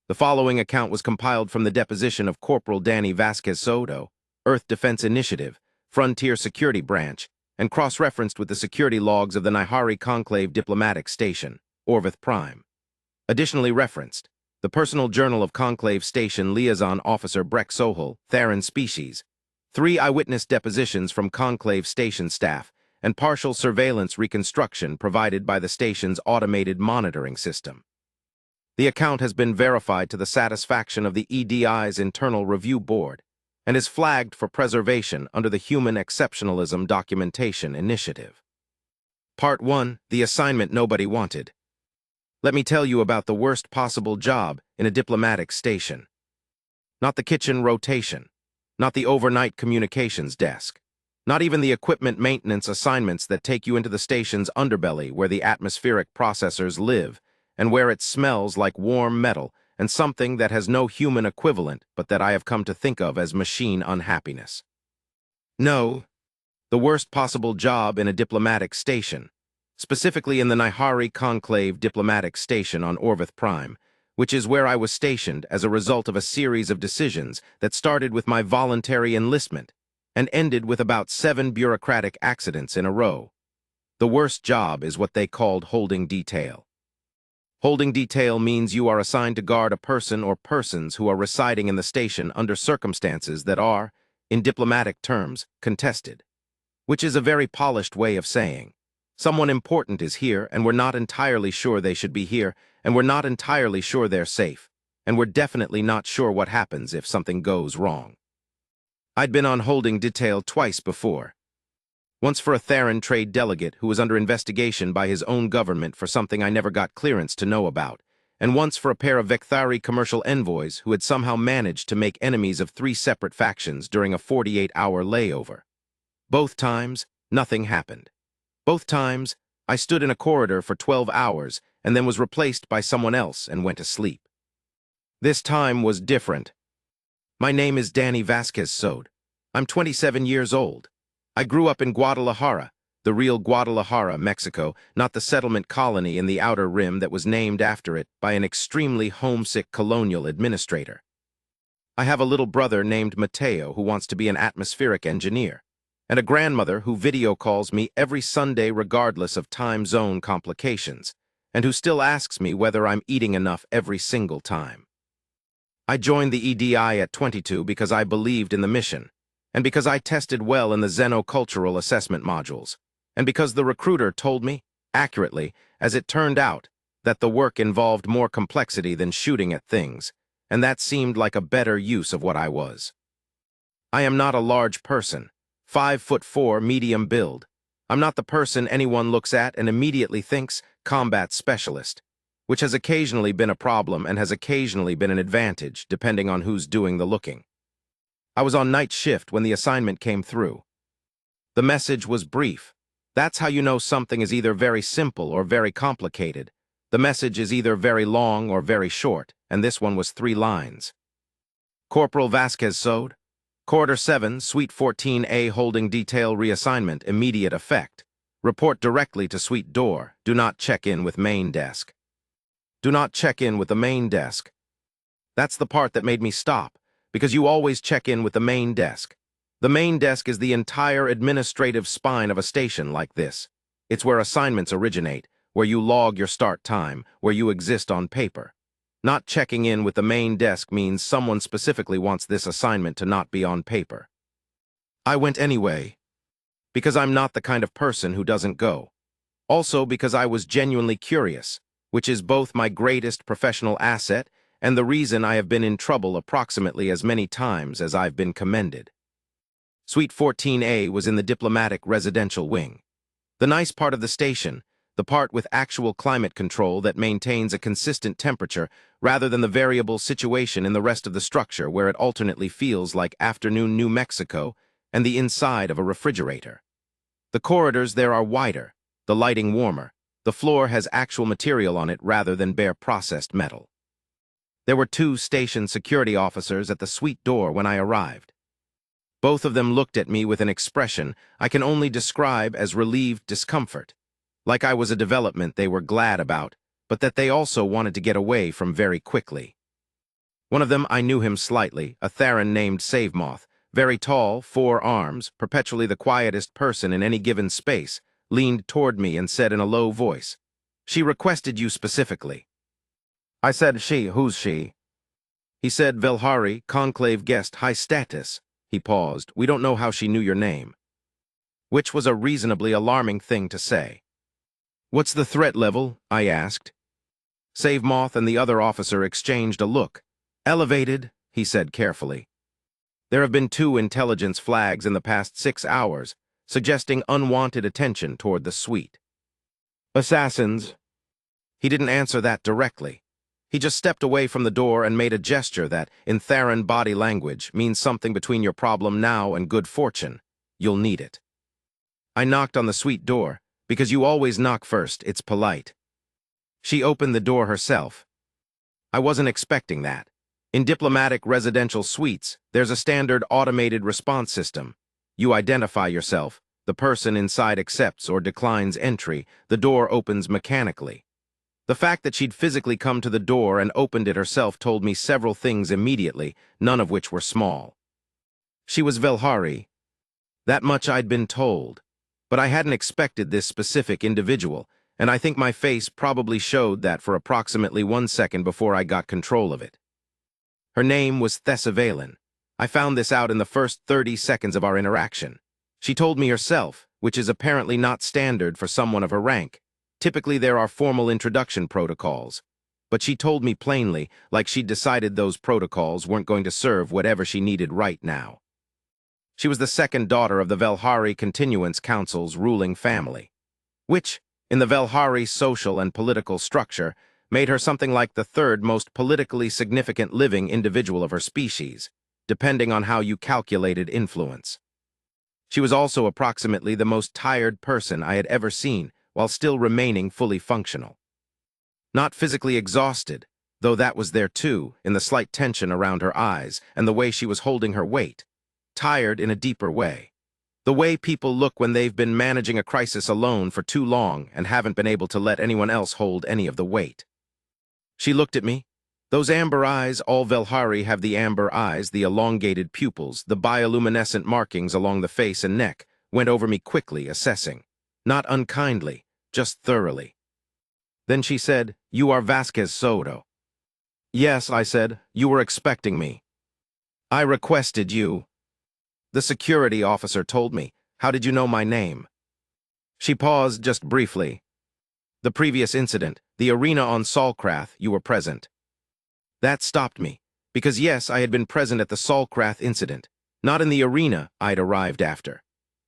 The following account was compiled from the deposition of Corporal Danny Vasquez Soto, Earth Defense Initiative, Frontier Security Branch, and cross-referenced with the security logs of the Nihari Conclave Diplomatic Station, Orvith Prime. Additionally referenced, the Personal Journal of Conclave Station Liaison Officer Breck Sohul, Theron Species, 3 eyewitness depositions from Conclave Station staff, and partial surveillance reconstruction provided by the station's automated monitoring system. The account has been verified to the satisfaction of the EDI's Internal Review Board and is flagged for preservation under the Human Exceptionalism Documentation Initiative. Part 1. The Assignment Nobody Wanted. Let me tell you about the worst possible job in a diplomatic station. Not the kitchen rotation, not the overnight communications desk, not even the equipment maintenance assignments that take you into the station's underbelly where the atmospheric processors live and where it smells like warm metal and something that has no human equivalent but that I have come to think of as machine unhappiness. No, the worst possible job in a diplomatic station, specifically in the Nihari Conclave Diplomatic Station on Orvith Prime, which is where I was stationed as a result of a series of decisions that started with my voluntary enlistment and ended with about 7 bureaucratic accidents in a row. The worst job is what they called holding detail. Holding detail means you are assigned to guard a person or persons who are residing in the station under circumstances that are, in diplomatic terms, contested, which is a very polished way of saying, someone important is here and we're not entirely sure they should be here, and we're not entirely sure they're safe, and we're definitely not sure what happens if something goes wrong. I'd been on holding detail twice before. Once for a Theron trade delegate who was under investigation by his own government for something I never got clearance to know about, and once for a pair of Vekthari commercial envoys who had somehow managed to make enemies of 3 separate factions during a 48-hour layover. Both times, nothing happened. Both times, I stood in a corridor for 12 hours and then was replaced by someone else and went to sleep. This time was different. My name is Danny Vasquez Sode. I'm 27 years old. I grew up in Guadalajara, the real Guadalajara, Mexico, not the settlement colony in the outer rim that was named after it by an extremely homesick colonial administrator. I have a little brother named Mateo who wants to be an atmospheric engineer, and a grandmother who video calls me every Sunday regardless of time zone complications, and who still asks me whether I'm eating enough every single time. I joined the EDI at 22 because I believed in the mission, and because I tested well in the xenocultural assessment modules, and because the recruiter told me, accurately, as it turned out, that the work involved more complexity than shooting at things, and that seemed like a better use of what I was. I am not a large person, 5'4", medium build. I'm not the person anyone looks at and immediately thinks combat specialist, which has occasionally been a problem and has occasionally been an advantage, depending on who's doing the looking. I was on night shift when the assignment came through. The message was brief. That's how you know something is either very simple or very complicated. The message is either very long or very short, and this one was 3 lines. Corporal Vasquez Sode, Corridor 7, Suite 14A holding detail reassignment, immediate effect. Report directly to Suite Door. Do not check in with main desk. Do not check in with the main desk. That's the part that made me stop, because you always check in with the main desk. The main desk is the entire administrative spine of a station like this. It's where assignments originate, where you log your start time, where you exist on paper. Not checking in with the main desk means someone specifically wants this assignment to not be on paper. I went anyway, because I'm not the kind of person who doesn't go. Also because I was genuinely curious, which is both my greatest professional asset and the reason I have been in trouble approximately as many times as I've been commended. Suite 14A was in the diplomatic residential wing. The nice part of the station, the part with actual climate control that maintains a consistent temperature rather than the variable situation in the rest of the structure where it alternately feels like afternoon New Mexico and the inside of a refrigerator. The corridors there are wider, the lighting warmer, the floor has actual material on it rather than bare processed metal. There were 2 station security officers at the suite door when I arrived. Both of them looked at me with an expression I can only describe as relieved discomfort, like I was a development they were glad about, but that they also wanted to get away from very quickly. One of them I knew him slightly, a Theron named Savemoth, very tall, 4 arms, perpetually the quietest person in any given space, leaned toward me and said in a low voice, "She requested you specifically." I said, "She, who's she?" He said, "Velhari, conclave guest, high status." He paused. "We don't know how she knew your name." Which was a reasonably alarming thing to say. "What's the threat level?" I asked. Save Moth and the other officer exchanged a look. "Elevated," he said carefully. "There have been 2 intelligence flags in the past 6 hours, suggesting unwanted attention toward the suite." "Assassins?" He didn't answer that directly. He just stepped away from the door and made a gesture that, in Theran body language, means something between your problem now and good fortune. You'll need it. I knocked on the suite door, because you always knock first, it's polite. She opened the door herself. I wasn't expecting that. In diplomatic residential suites, there's a standard automated response system. You identify yourself, the person inside accepts or declines entry, the door opens mechanically. The fact that she'd physically come to the door and opened it herself told me several things immediately, none of which were small. She was Velhari. That much I'd been told. But I hadn't expected this specific individual, and I think my face probably showed that for approximately 1 second before I got control of it. Her name was Thessavelin. I found this out in the first 30 seconds of our interaction. She told me herself, which is apparently not standard for someone of her rank. Typically there are formal introduction protocols. But she told me plainly, like she'd decided those protocols weren't going to serve whatever she needed right now. She was the second daughter of the Velhari Continuance Council's ruling family, which, in the Velhari social and political structure, made her something like the 3rd most politically significant living individual of her species, depending on how you calculated influence. She was also approximately the most tired person I had ever seen, while still remaining fully functional. Not physically exhausted, though that was there too, in the slight tension around her eyes and the way she was holding her weight. Tired in a deeper way. The way people look when they've been managing a crisis alone for too long and haven't been able to let anyone else hold any of the weight. She looked at me. Those amber eyes, all Velhari have the amber eyes, the elongated pupils, the bioluminescent markings along the face and neck, went over me quickly, assessing. Not unkindly, just thoroughly. Then she said, "You are Vasquez Soto." "Yes," I said, "you were expecting me." "I requested you." "The security officer told me. How did you know my name?" She paused just briefly. "The previous incident, the arena on Salkrath, you were present." That stopped me, because yes, I had been present at the Salkrath incident, not in the arena I'd arrived after.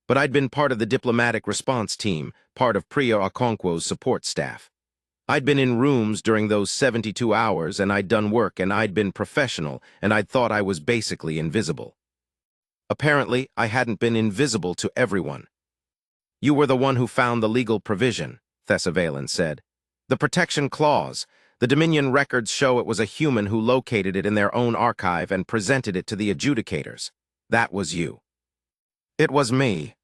But I'd been part of the diplomatic response team, part of Priya Okonkwo's support staff. I'd been in rooms during those 72 hours, and I'd done work, and I'd been professional, and I'd thought I was basically invisible. Apparently, I hadn't been invisible to everyone. "You were the one who found the legal provision," Thessavelin said. "The protection clause. The Dominion records show it was a human who located it in their own archive and presented it to the adjudicators. That was you." "It was me."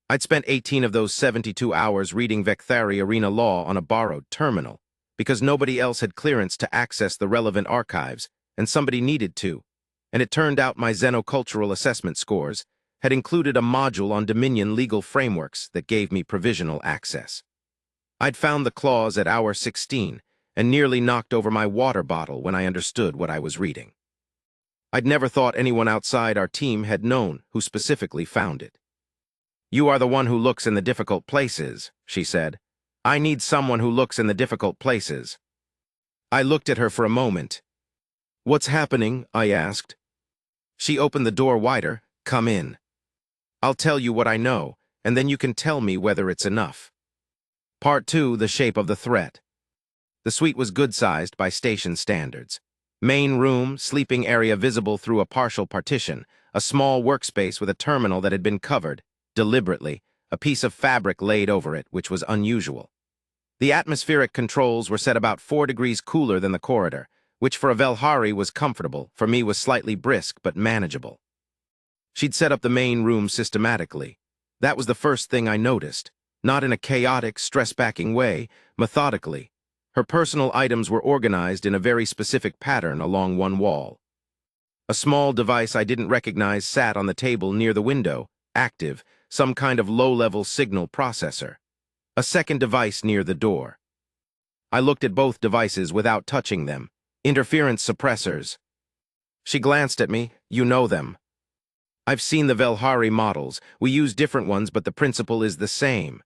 I'd spent 18 of those 72 hours reading Vekthari Arena law on a borrowed terminal, because nobody else had clearance to access the relevant archives, and somebody needed to. And it turned out my xenocultural assessment scores had included a module on Dominion legal frameworks that gave me provisional access. I'd found the clause at hour 16 and nearly knocked over my water bottle when I understood what I was reading. I'd never thought anyone outside our team had known who specifically found it. "You are the one who looks in the difficult places," she said. "I need someone who looks in the difficult places." I looked at her for a moment. "What's happening?" I asked. She opened the door wider. "Come in. I'll tell you what I know, and then you can tell me whether it's enough." Part 2, the shape of the threat. The suite was good-sized by station standards. Main room, sleeping area visible through a partial partition, a small workspace with a terminal that had been covered, deliberately, a piece of fabric laid over it, which was unusual. The atmospheric controls were set about 4 degrees cooler than the corridor, which for a Velhari was comfortable, for me was slightly brisk but manageable. She'd set up the main room systematically. That was the first thing I noticed, not in a chaotic, stress-packing way, methodically. Her personal items were organized in a very specific pattern along one wall. A small device I didn't recognize sat on the table near the window, active, some kind of low-level signal processor. A second device near the door. I looked at both devices without touching them. Interference suppressors. She glanced at me. You know them. I've seen the Velhari models. We use different ones, but the principle is the same.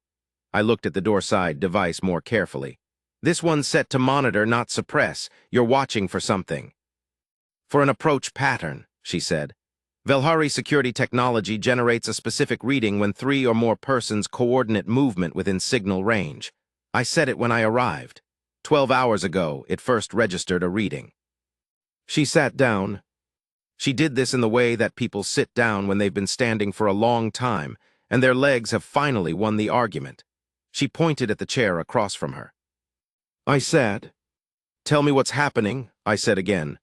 I looked at the door-side device more carefully. This one's set to monitor, not suppress. You're watching for something. For an approach pattern, she said. Velhari security technology generates a specific reading when 3 or more persons coordinate movement within signal range. I said it when I arrived. 12 hours ago, it first registered a reading. She sat down. She did this in the way that people sit down when they've been standing for a long time, and their legs have finally won the argument. She pointed at the chair across from her. I sat. Tell me what's happening, I said again.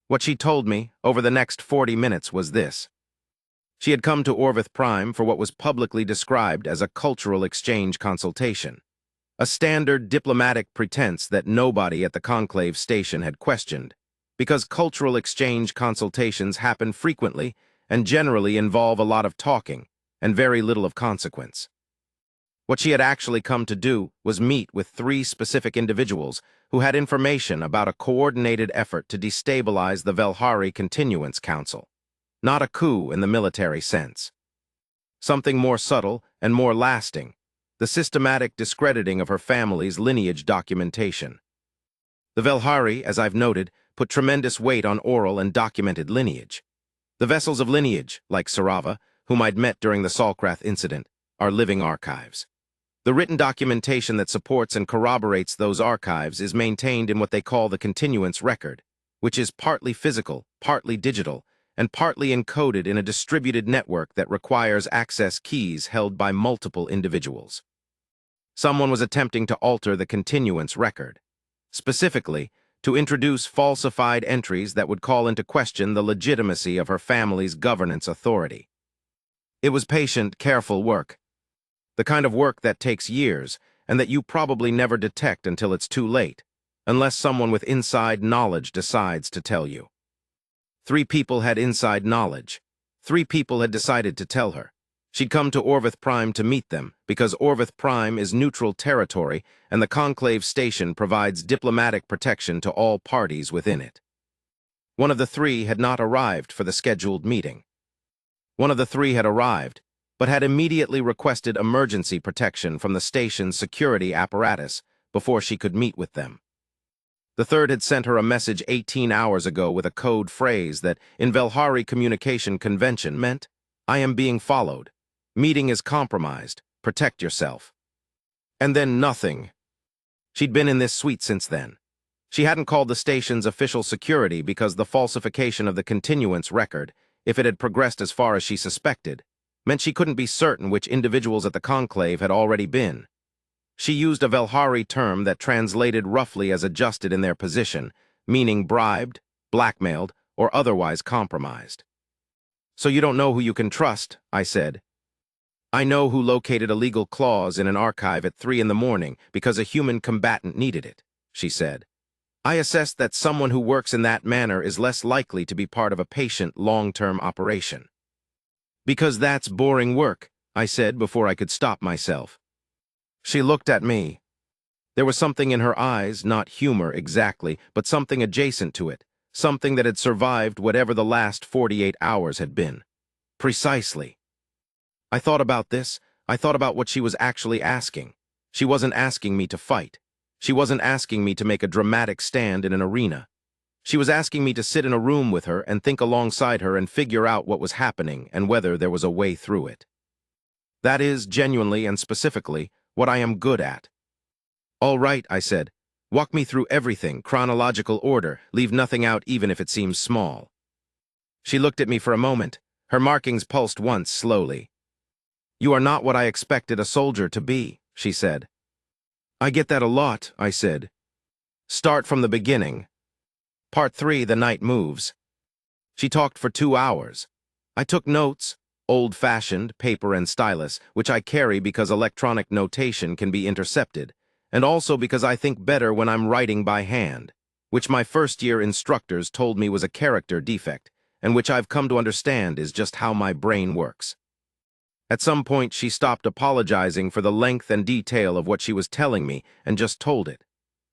What she told me over the next 40 minutes was this. She had come to Orvith Prime for what was publicly described as a cultural exchange consultation, a standard diplomatic pretense that nobody at the Conclave station had questioned, because cultural exchange consultations happen frequently and generally involve a lot of talking and very little of consequence. What she had actually come to do was meet with 3 specific individuals who had information about a coordinated effort to destabilize the Velhari Continuance Council. Not a coup in the military sense. Something more subtle and more lasting, the systematic discrediting of her family's lineage documentation. The Velhari, as I've noted, put tremendous weight on oral and documented lineage. The vessels of lineage, like Sarava, whom I'd met during the Salkrath incident, are living archives. The written documentation that supports and corroborates those archives is maintained in what they call the continuance record, which is partly physical, partly digital, and partly encoded in a distributed network that requires access keys held by multiple individuals. Someone was attempting to alter the continuance record, specifically to introduce falsified entries that would call into question the legitimacy of her family's governance authority. It was patient, careful work. The kind of work that takes years and that you probably never detect until it's too late, unless someone with inside knowledge decides to tell you. 3 people had inside knowledge. 3 people had decided to tell her. She'd come to Orvith Prime to meet them because Orvith Prime is neutral territory and the Conclave station provides diplomatic protection to all parties within it. One of the 3 had not arrived for the scheduled meeting. One of the 3 had arrived, but had immediately requested emergency protection from the station's security apparatus before she could meet with them. The 3rd had sent her a message 18 hours ago with a code phrase that, in Velhari communication convention, meant, "I am being followed. Meeting is compromised. Protect yourself." And then nothing. She'd been in this suite since then. She hadn't called the station's official security because the falsification of the continuance record, if it had progressed as far as she suspected, meant she couldn't be certain which individuals at the Conclave had already been. She used a Velhari term that translated roughly as adjusted in their position, meaning bribed, blackmailed, or otherwise compromised. "So you don't know who you can trust," I said. "I know who located a legal clause in an archive at 3 in the morning because a human combatant needed it," she said. "I assessed that someone who works in that manner is less likely to be part of a patient, long-term operation." "Because that's boring work," I said before I could stop myself. She looked at me. There was something in her eyes, not humor exactly, but something adjacent to it, something that had survived whatever the last 48 hours had been. Precisely. I thought about this. I thought about what she was actually asking. She wasn't asking me to fight. She wasn't asking me to make a dramatic stand in an arena. She was asking me to sit in a room with her and think alongside her and figure out what was happening and whether there was a way through it. That is, genuinely and specifically, what I am good at. "All right," I said. "Walk me through everything, chronological order, leave nothing out even if it seems small." She looked at me for a moment. Her markings pulsed once, slowly. "You are not what I expected a soldier to be," she said. "I get that a lot," I said. "Start from the beginning. Part 3, the night moves." She talked for 2 hours. I took notes, old-fashioned, paper and stylus, which I carry because electronic notation can be intercepted, and also because I think better when I'm writing by hand, which my first-year instructors told me was a character defect, and which I've come to understand is just how my brain works. At some point, she stopped apologizing for the length and detail of what she was telling me and just told it.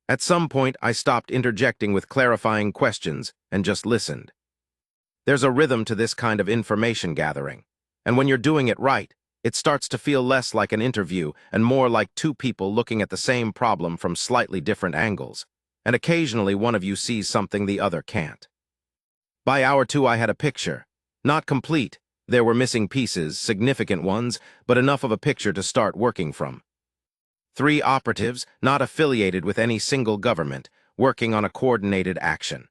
At some point, I stopped interjecting with clarifying questions and just listened. There's a rhythm to this kind of information gathering, and when you're doing it right, it starts to feel less like an interview and more like two people looking at the same problem from slightly different angles, and occasionally one of you sees something the other can't. By hour 2, I had a picture. Not complete. There were missing pieces, significant ones, but enough of a picture to start working from. 3 operatives, not affiliated with any single government, working on a coordinated action.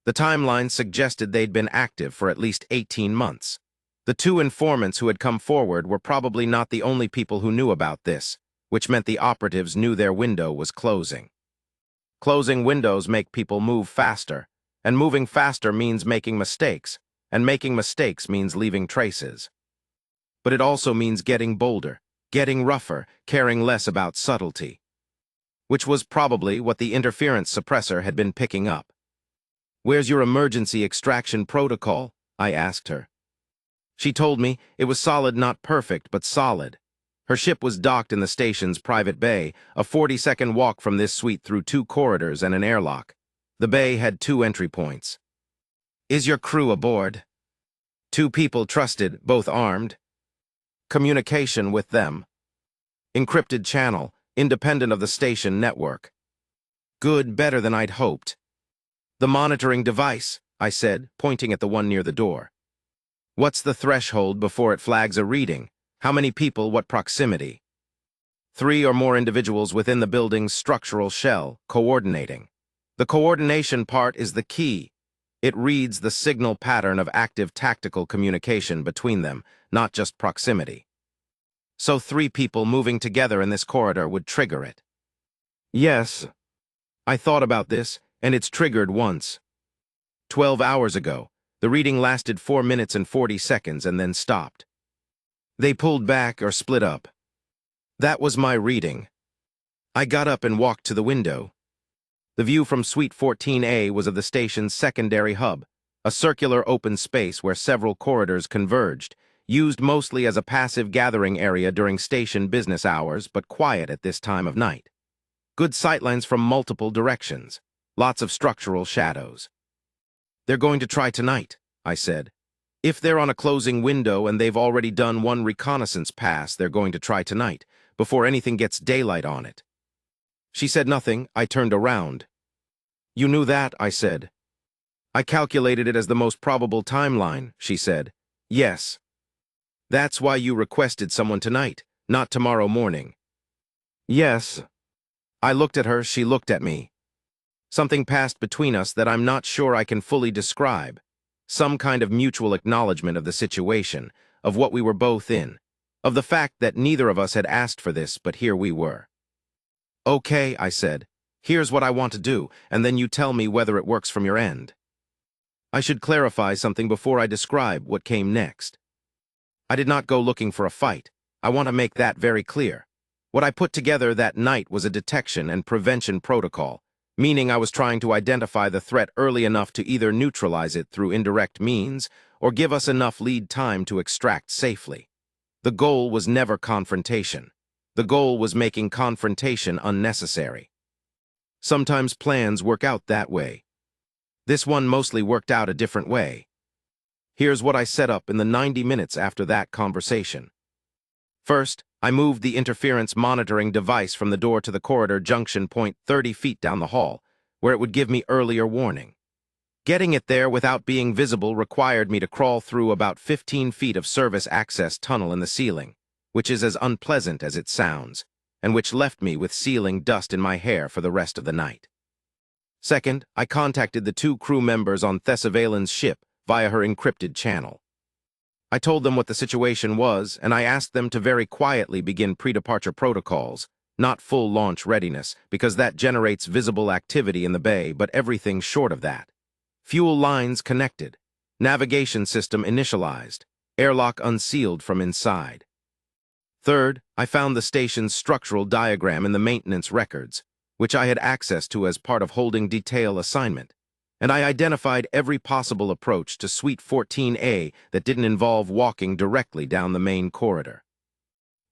The timeline suggested they'd been active for at least 18 months. The 2 informants who had come forward were probably not the only people who knew about this, which meant the operatives knew their window was closing. Closing windows make people move faster, and moving faster means making mistakes, and making mistakes means leaving traces. But it also means getting bolder, getting rougher, caring less about subtlety, which was probably what the interference suppressor had been picking up. "Where's your emergency extraction protocol?" I asked her. She told me it was solid, not perfect, but solid. Her ship was docked in the station's private bay, a 40-second walk from this suite through 2 corridors and an airlock. The bay had 2 entry points. "Is your crew aboard?" 2 people trusted, both armed. Communication with them. Encrypted channel, independent of the station network. Good, better than I'd hoped. "The monitoring device," I said, pointing at the one near the door. "What's the threshold before it flags a reading? How many people, what proximity?" 3 or more individuals within the building's structural shell, coordinating. The coordination part is the key. It reads the signal pattern of active tactical communication between them, not just proximity. So 3 people moving together in this corridor would trigger it. Yes, I thought about this, and it's triggered once. 12 hours ago, the reading lasted 4 minutes and 40 seconds and then stopped. They pulled back or split up. That was my reading. I got up and walked to the window. The view from Suite 14A was of the station's secondary hub, a circular open space where several corridors converged, used mostly as a passive gathering area during station business hours, but quiet at this time of night. Good sightlines from multiple directions, lots of structural shadows. "They're going to try tonight," I said. "If they're on a closing window and they've already done 1 reconnaissance pass, they're going to try tonight, before anything gets daylight on it." She said nothing. I turned around. "You knew that," I said. "I calculated it as the most probable timeline," she said. "Yes. That's why you requested someone tonight, not tomorrow morning." "Yes." I looked at her, she looked at me. Something passed between us that I'm not sure I can fully describe. Some kind of mutual acknowledgement of the situation, of what we were both in, of the fact that neither of us had asked for this, but here we were. "Okay," I said. "Here's what I want to do, and then you tell me whether it works from your end." I should clarify something before I describe what came next. I did not go looking for a fight. I want to make that very clear. What I put together that night was a detection and prevention protocol, meaning I was trying to identify the threat early enough to either neutralize it through indirect means or give us enough lead time to extract safely. The goal was never confrontation. The goal was making confrontation unnecessary. Sometimes plans work out that way. This one mostly worked out a different way. Here's what I set up in the 90 minutes after that conversation. First, I moved the interference monitoring device from the door to the corridor junction point 30 feet down the hall, where it would give me earlier warning. Getting it there without being visible required me to crawl through about 15 feet of service access tunnel in the ceiling, which is as unpleasant as it sounds, and which left me with ceiling dust in my hair for the rest of the night. Second, I contacted the 2 crew members on Thessavelin's ship via her encrypted channel. I told them what the situation was, and I asked them to very quietly begin pre-departure protocols, not full launch readiness, because that generates visible activity in the bay, but everything short of that. Fuel lines connected, navigation system initialized, airlock unsealed from inside. Third, I found the station's structural diagram in the maintenance records, which I had access to as part of holding detail assignment. and I identified every possible approach to Suite 14A that didn't involve walking directly down the main corridor.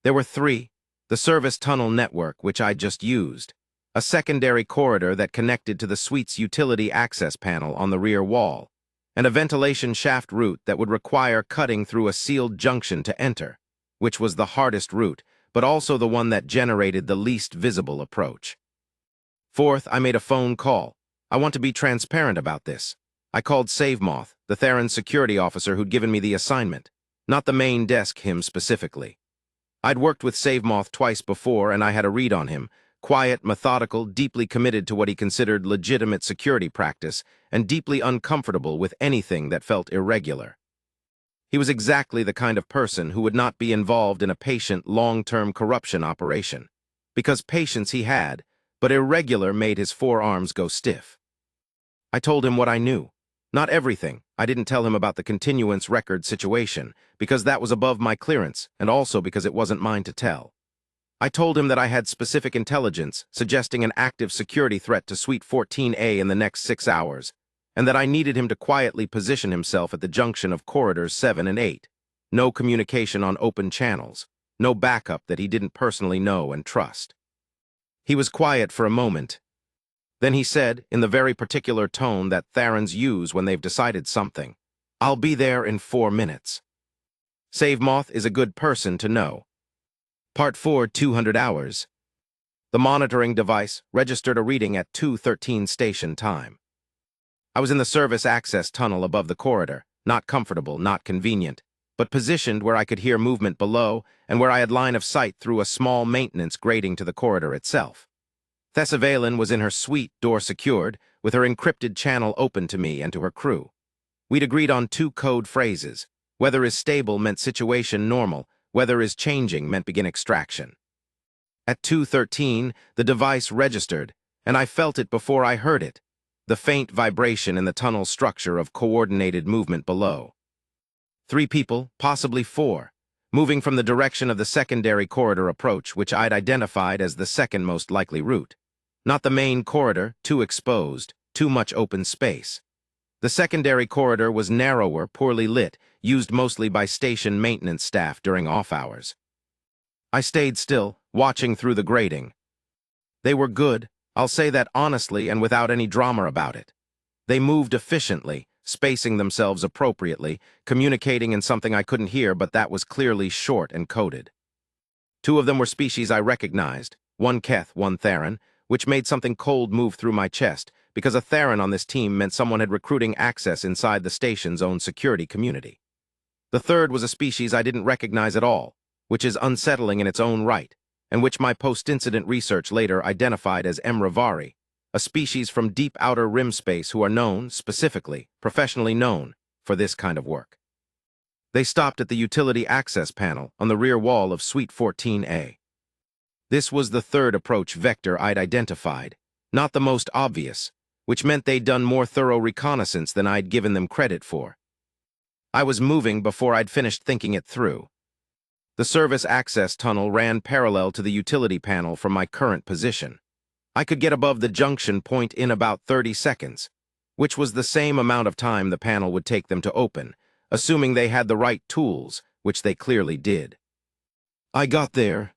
There were three: the service tunnel network, which I'd just used, a secondary corridor that connected to the suite's utility access panel on the rear wall, and a ventilation shaft route that would require cutting through a sealed junction to enter, which was the hardest route, but also the one that generated the least visible approach. Fourth, I made a phone call. I want to be transparent about this. I called SaveMoth, the Theron security officer who'd given me the assignment, not the main desk him specifically. I'd worked with SaveMoth twice before, and I had a read on him: quiet, methodical, deeply committed to what he considered legitimate security practice, and deeply uncomfortable with anything that felt irregular. He was exactly the kind of person who would not be involved in a patient, long-term corruption operation, because patience he had, but irregular made his forearms go stiff. I told him what I knew. Not everything. I didn't tell him about the continuance record situation, because that was above my clearance, and also because it wasn't mine to tell. I told him that I had specific intelligence suggesting an active security threat to Suite 14A in the next 6 hours, and that I needed him to quietly position himself at the junction of corridors 7 and 8. No communication on open channels, no backup that he didn't personally know and trust. He was quiet for a moment. Then he said, in the very particular tone that Therons use when they've decided something, "I'll be there in 4 minutes. SaveMoth is a good person to know." Part 4, 200 hours. The monitoring device registered a reading at 2:13 station time. I was in the service access tunnel above the corridor, not comfortable, not convenient, but positioned where I could hear movement below and where I had line of sight through a small maintenance grating to the corridor itself. Tessa Valen was in her suite, door secured, with her encrypted channel open to me and to her crew. We'd agreed on 2 code phrases. Weather is stable meant situation normal. Weather is changing meant begin extraction. At 2:13, the device registered, and I felt it before I heard it, the faint vibration in the tunnel structure of coordinated movement below. 3 people, possibly 4, moving from the direction of the secondary corridor approach, which I'd identified as the second most likely route. Not the main corridor, too exposed, too much open space. The secondary corridor was narrower, poorly lit, used mostly by station maintenance staff during off hours. I stayed still, watching through the grating. They were good, I'll say that honestly and without any drama about it. They moved efficiently, spacing themselves appropriately, communicating in something I couldn't hear, but that was clearly short and coded. 2 of them were species I recognized, one Keth, one Theron, which made something cold move through my chest, because a Theron on this team meant someone had recruiting access inside the station's own security community. The third was a species I didn't recognize at all, which is unsettling in its own right, and which my post-incident research later identified as Emravari, a species from deep outer rim space who are known, specifically, professionally known, for this kind of work. They stopped at the utility access panel on the rear wall of Suite 14A. This was the third approach vector I'd identified, not the most obvious, which meant they'd done more thorough reconnaissance than I'd given them credit for. I was moving before I'd finished thinking it through. The service access tunnel ran parallel to the utility panel from my current position. I could get above the junction point in about 30 seconds, which was the same amount of time the panel would take them to open, assuming they had the right tools, which they clearly did. I got there,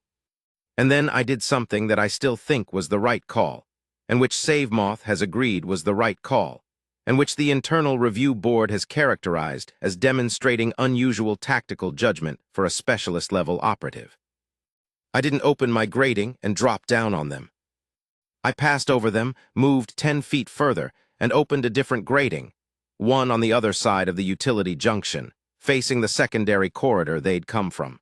and then I did something that I still think was the right call, and which SaveMoth has agreed was the right call, and which the Internal Review Board has characterized as demonstrating unusual tactical judgment for a specialist-level operative. I didn't open my grating and drop down on them. I passed over them, moved 10 feet further, and opened a different grating, one on the other side of the utility junction, facing the secondary corridor they'd come from.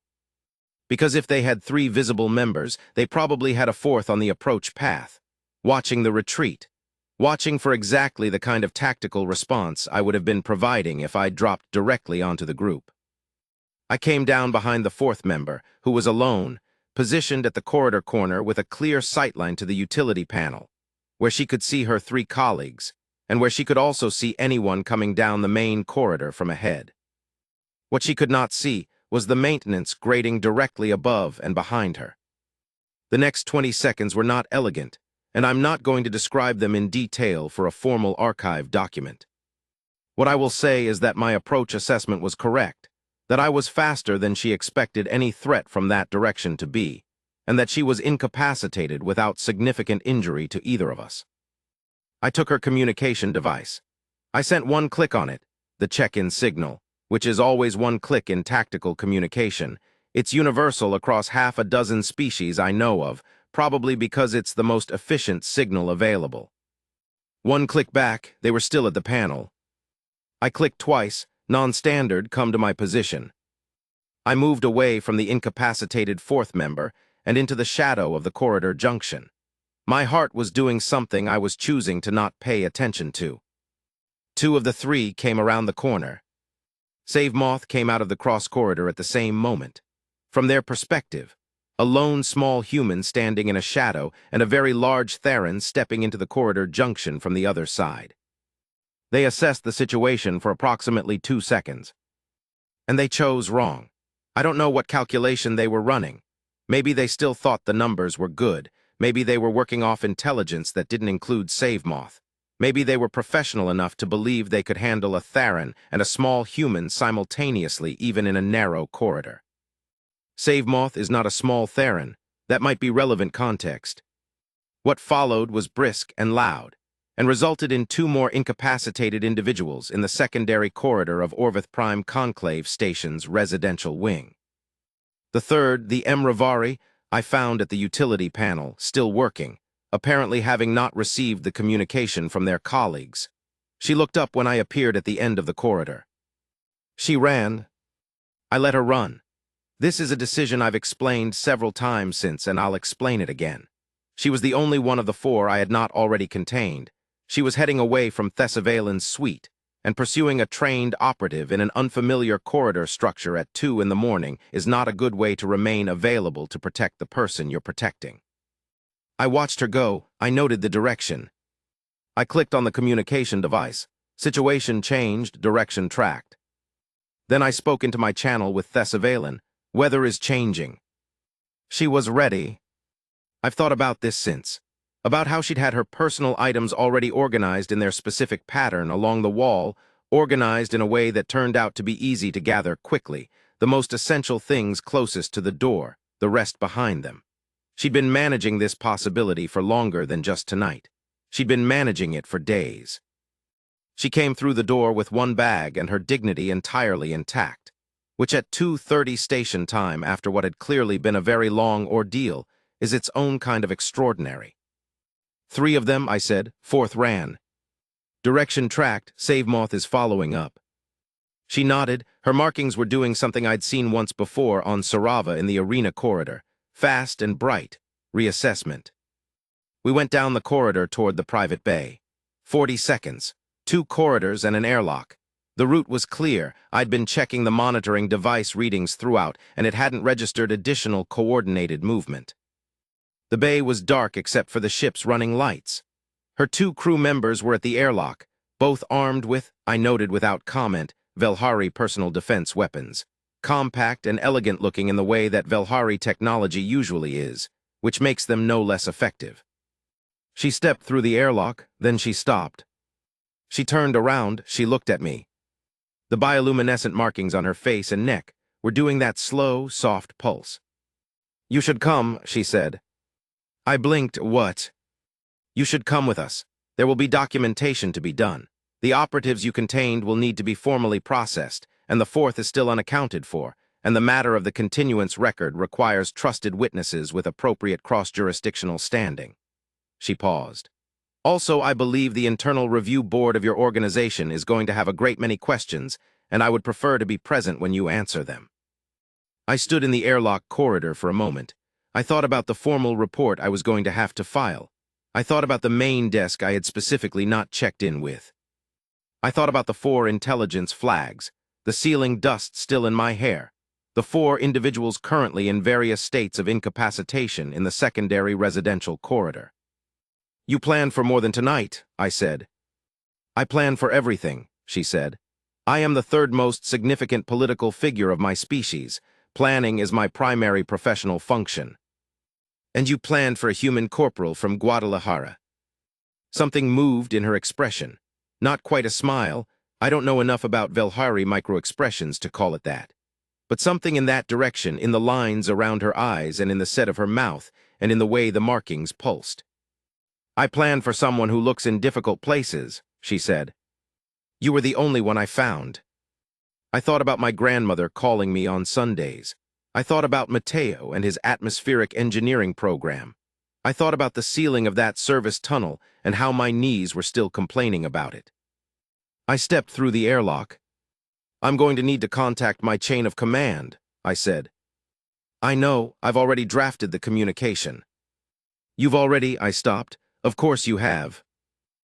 Because if they had 3 visible members, they probably had a 4th on the approach path, watching the retreat, watching for exactly the kind of tactical response I would have been providing if I'd dropped directly onto the group. I came down behind the 4th member, who was alone, positioned at the corridor corner with a clear sightline to the utility panel, where she could see her 3 colleagues, and where she could also see anyone coming down the main corridor from ahead. What she could not see was the maintenance grating directly above and behind her. The next 20 seconds were not elegant, and I'm not going to describe them in detail for a formal archive document. What I will say is that my approach assessment was correct, that I was faster than she expected any threat from that direction to be, and that she was incapacitated without significant injury to either of us. I took her communication device. I sent one click on it, the check-in signal, which is always one click in tactical communication. It's universal across half a dozen species I know of, probably because it's the most efficient signal available. One click back, they were still at the panel. I clicked twice, non-standard, come to my position. I moved away from the incapacitated fourth member and into the shadow of the corridor junction. My heart was doing something I was choosing to not pay attention to. Two of the three came around the corner. Save Moth came out of the cross corridor at the same moment. From their perspective, a lone small human standing in a shadow and a very large Theron stepping into the corridor junction from the other side. They assessed the situation for approximately 2 seconds. And they chose wrong. I don't know what calculation they were running. Maybe they still thought the numbers were good. Maybe they were working off intelligence that didn't include Save Moth. Maybe they were professional enough to believe they could handle a Theron and a small human simultaneously, even in a narrow corridor. Save Moth is not a small Theron. That might be relevant context. What followed was brisk and loud, and resulted in 2 more incapacitated individuals in the secondary corridor of Orvith Prime Conclave Station's residential wing. The third, the M. Ravari, I found at the utility panel, still working, apparently having not received the communication from their colleagues. She looked up when I appeared at the end of the corridor. She ran. I let her run. This is a decision I've explained several times since, and I'll explain it again. She was the only one of the 4 I had not already contained. She was heading away from Thessavalen's suite, and pursuing a trained operative in an unfamiliar corridor structure at 2 in the morning is not a good way to remain available to protect the person you're protecting. I watched her go. I noted the direction. I clicked on the communication device. Situation changed, direction tracked. Then I spoke into my channel with Thessavalen. Weather is changing. She was ready. I've thought about this since. About how she'd had her personal items already organized in their specific pattern along the wall, organized in a way that turned out to be easy to gather quickly, the most essential things closest to the door, the rest behind them. She'd been managing this possibility for longer than just tonight. She'd been managing it for days. She came through the door with one bag and her dignity entirely intact, which at 2:30 station time, after what had clearly been a very long ordeal, is its own kind of extraordinary. 3 of them, I said. 4th ran. Direction tracked. Save Moth is following up. She nodded. Her markings were doing something I'd seen once before on Sarava in the arena corridor. Fast and bright. Reassessment. We went down the corridor toward the private bay. 40 seconds. 2 corridors and an airlock. The route was clear. I'd been checking the monitoring device readings throughout, and it hadn't registered additional coordinated movement. The bay was dark except for the ship's running lights. Her 2 crew members were at the airlock, both armed with, I noted without comment, Velhari personal defense weapons. Compact and elegant looking in the way that Velhari technology usually is, which makes them no less effective. She stepped through the airlock, then she stopped. She turned around, she looked at me. The bioluminescent markings on her face and neck were doing that slow, soft pulse. "You should come," she said. I blinked. What? "You should come with us. There will be documentation to be done. The operatives you contained will need to be formally processed, and the 4th is still unaccounted for, and the matter of the continuance record requires trusted witnesses with appropriate cross-jurisdictional standing." She paused. "Also, I believe the internal review board of your organization is going to have a great many questions, and I would prefer to be present when you answer them." I stood in the airlock corridor for a moment. I thought about the formal report I was going to have to file. I thought about the main desk I had specifically not checked in with. I thought about the 4 intelligence flags, the ceiling dust still in my hair, the 4 individuals currently in various states of incapacitation in the secondary residential corridor. "You planned for more than tonight," I said. "I plan for everything," she said. "I am the 3rd most significant political figure of my species. Planning is my primary professional function." And you planned for a human corporal from Guadalajara. Something moved in her expression. Not quite a smile. I don't know enough about Velhari microexpressions to call it that. But something in that direction, in the lines around her eyes and in the set of her mouth and in the way the markings pulsed. I planned for someone who looks in difficult places, she said. You were the only one I found. I thought about my grandmother calling me on Sundays. I thought about Mateo and his atmospheric engineering program. I thought about the ceiling of that service tunnel and how my knees were still complaining about it. I stepped through the airlock. I'm going to need to contact my chain of command, I said. I know, I've already drafted the communication. You've already, I stopped. Of course you have.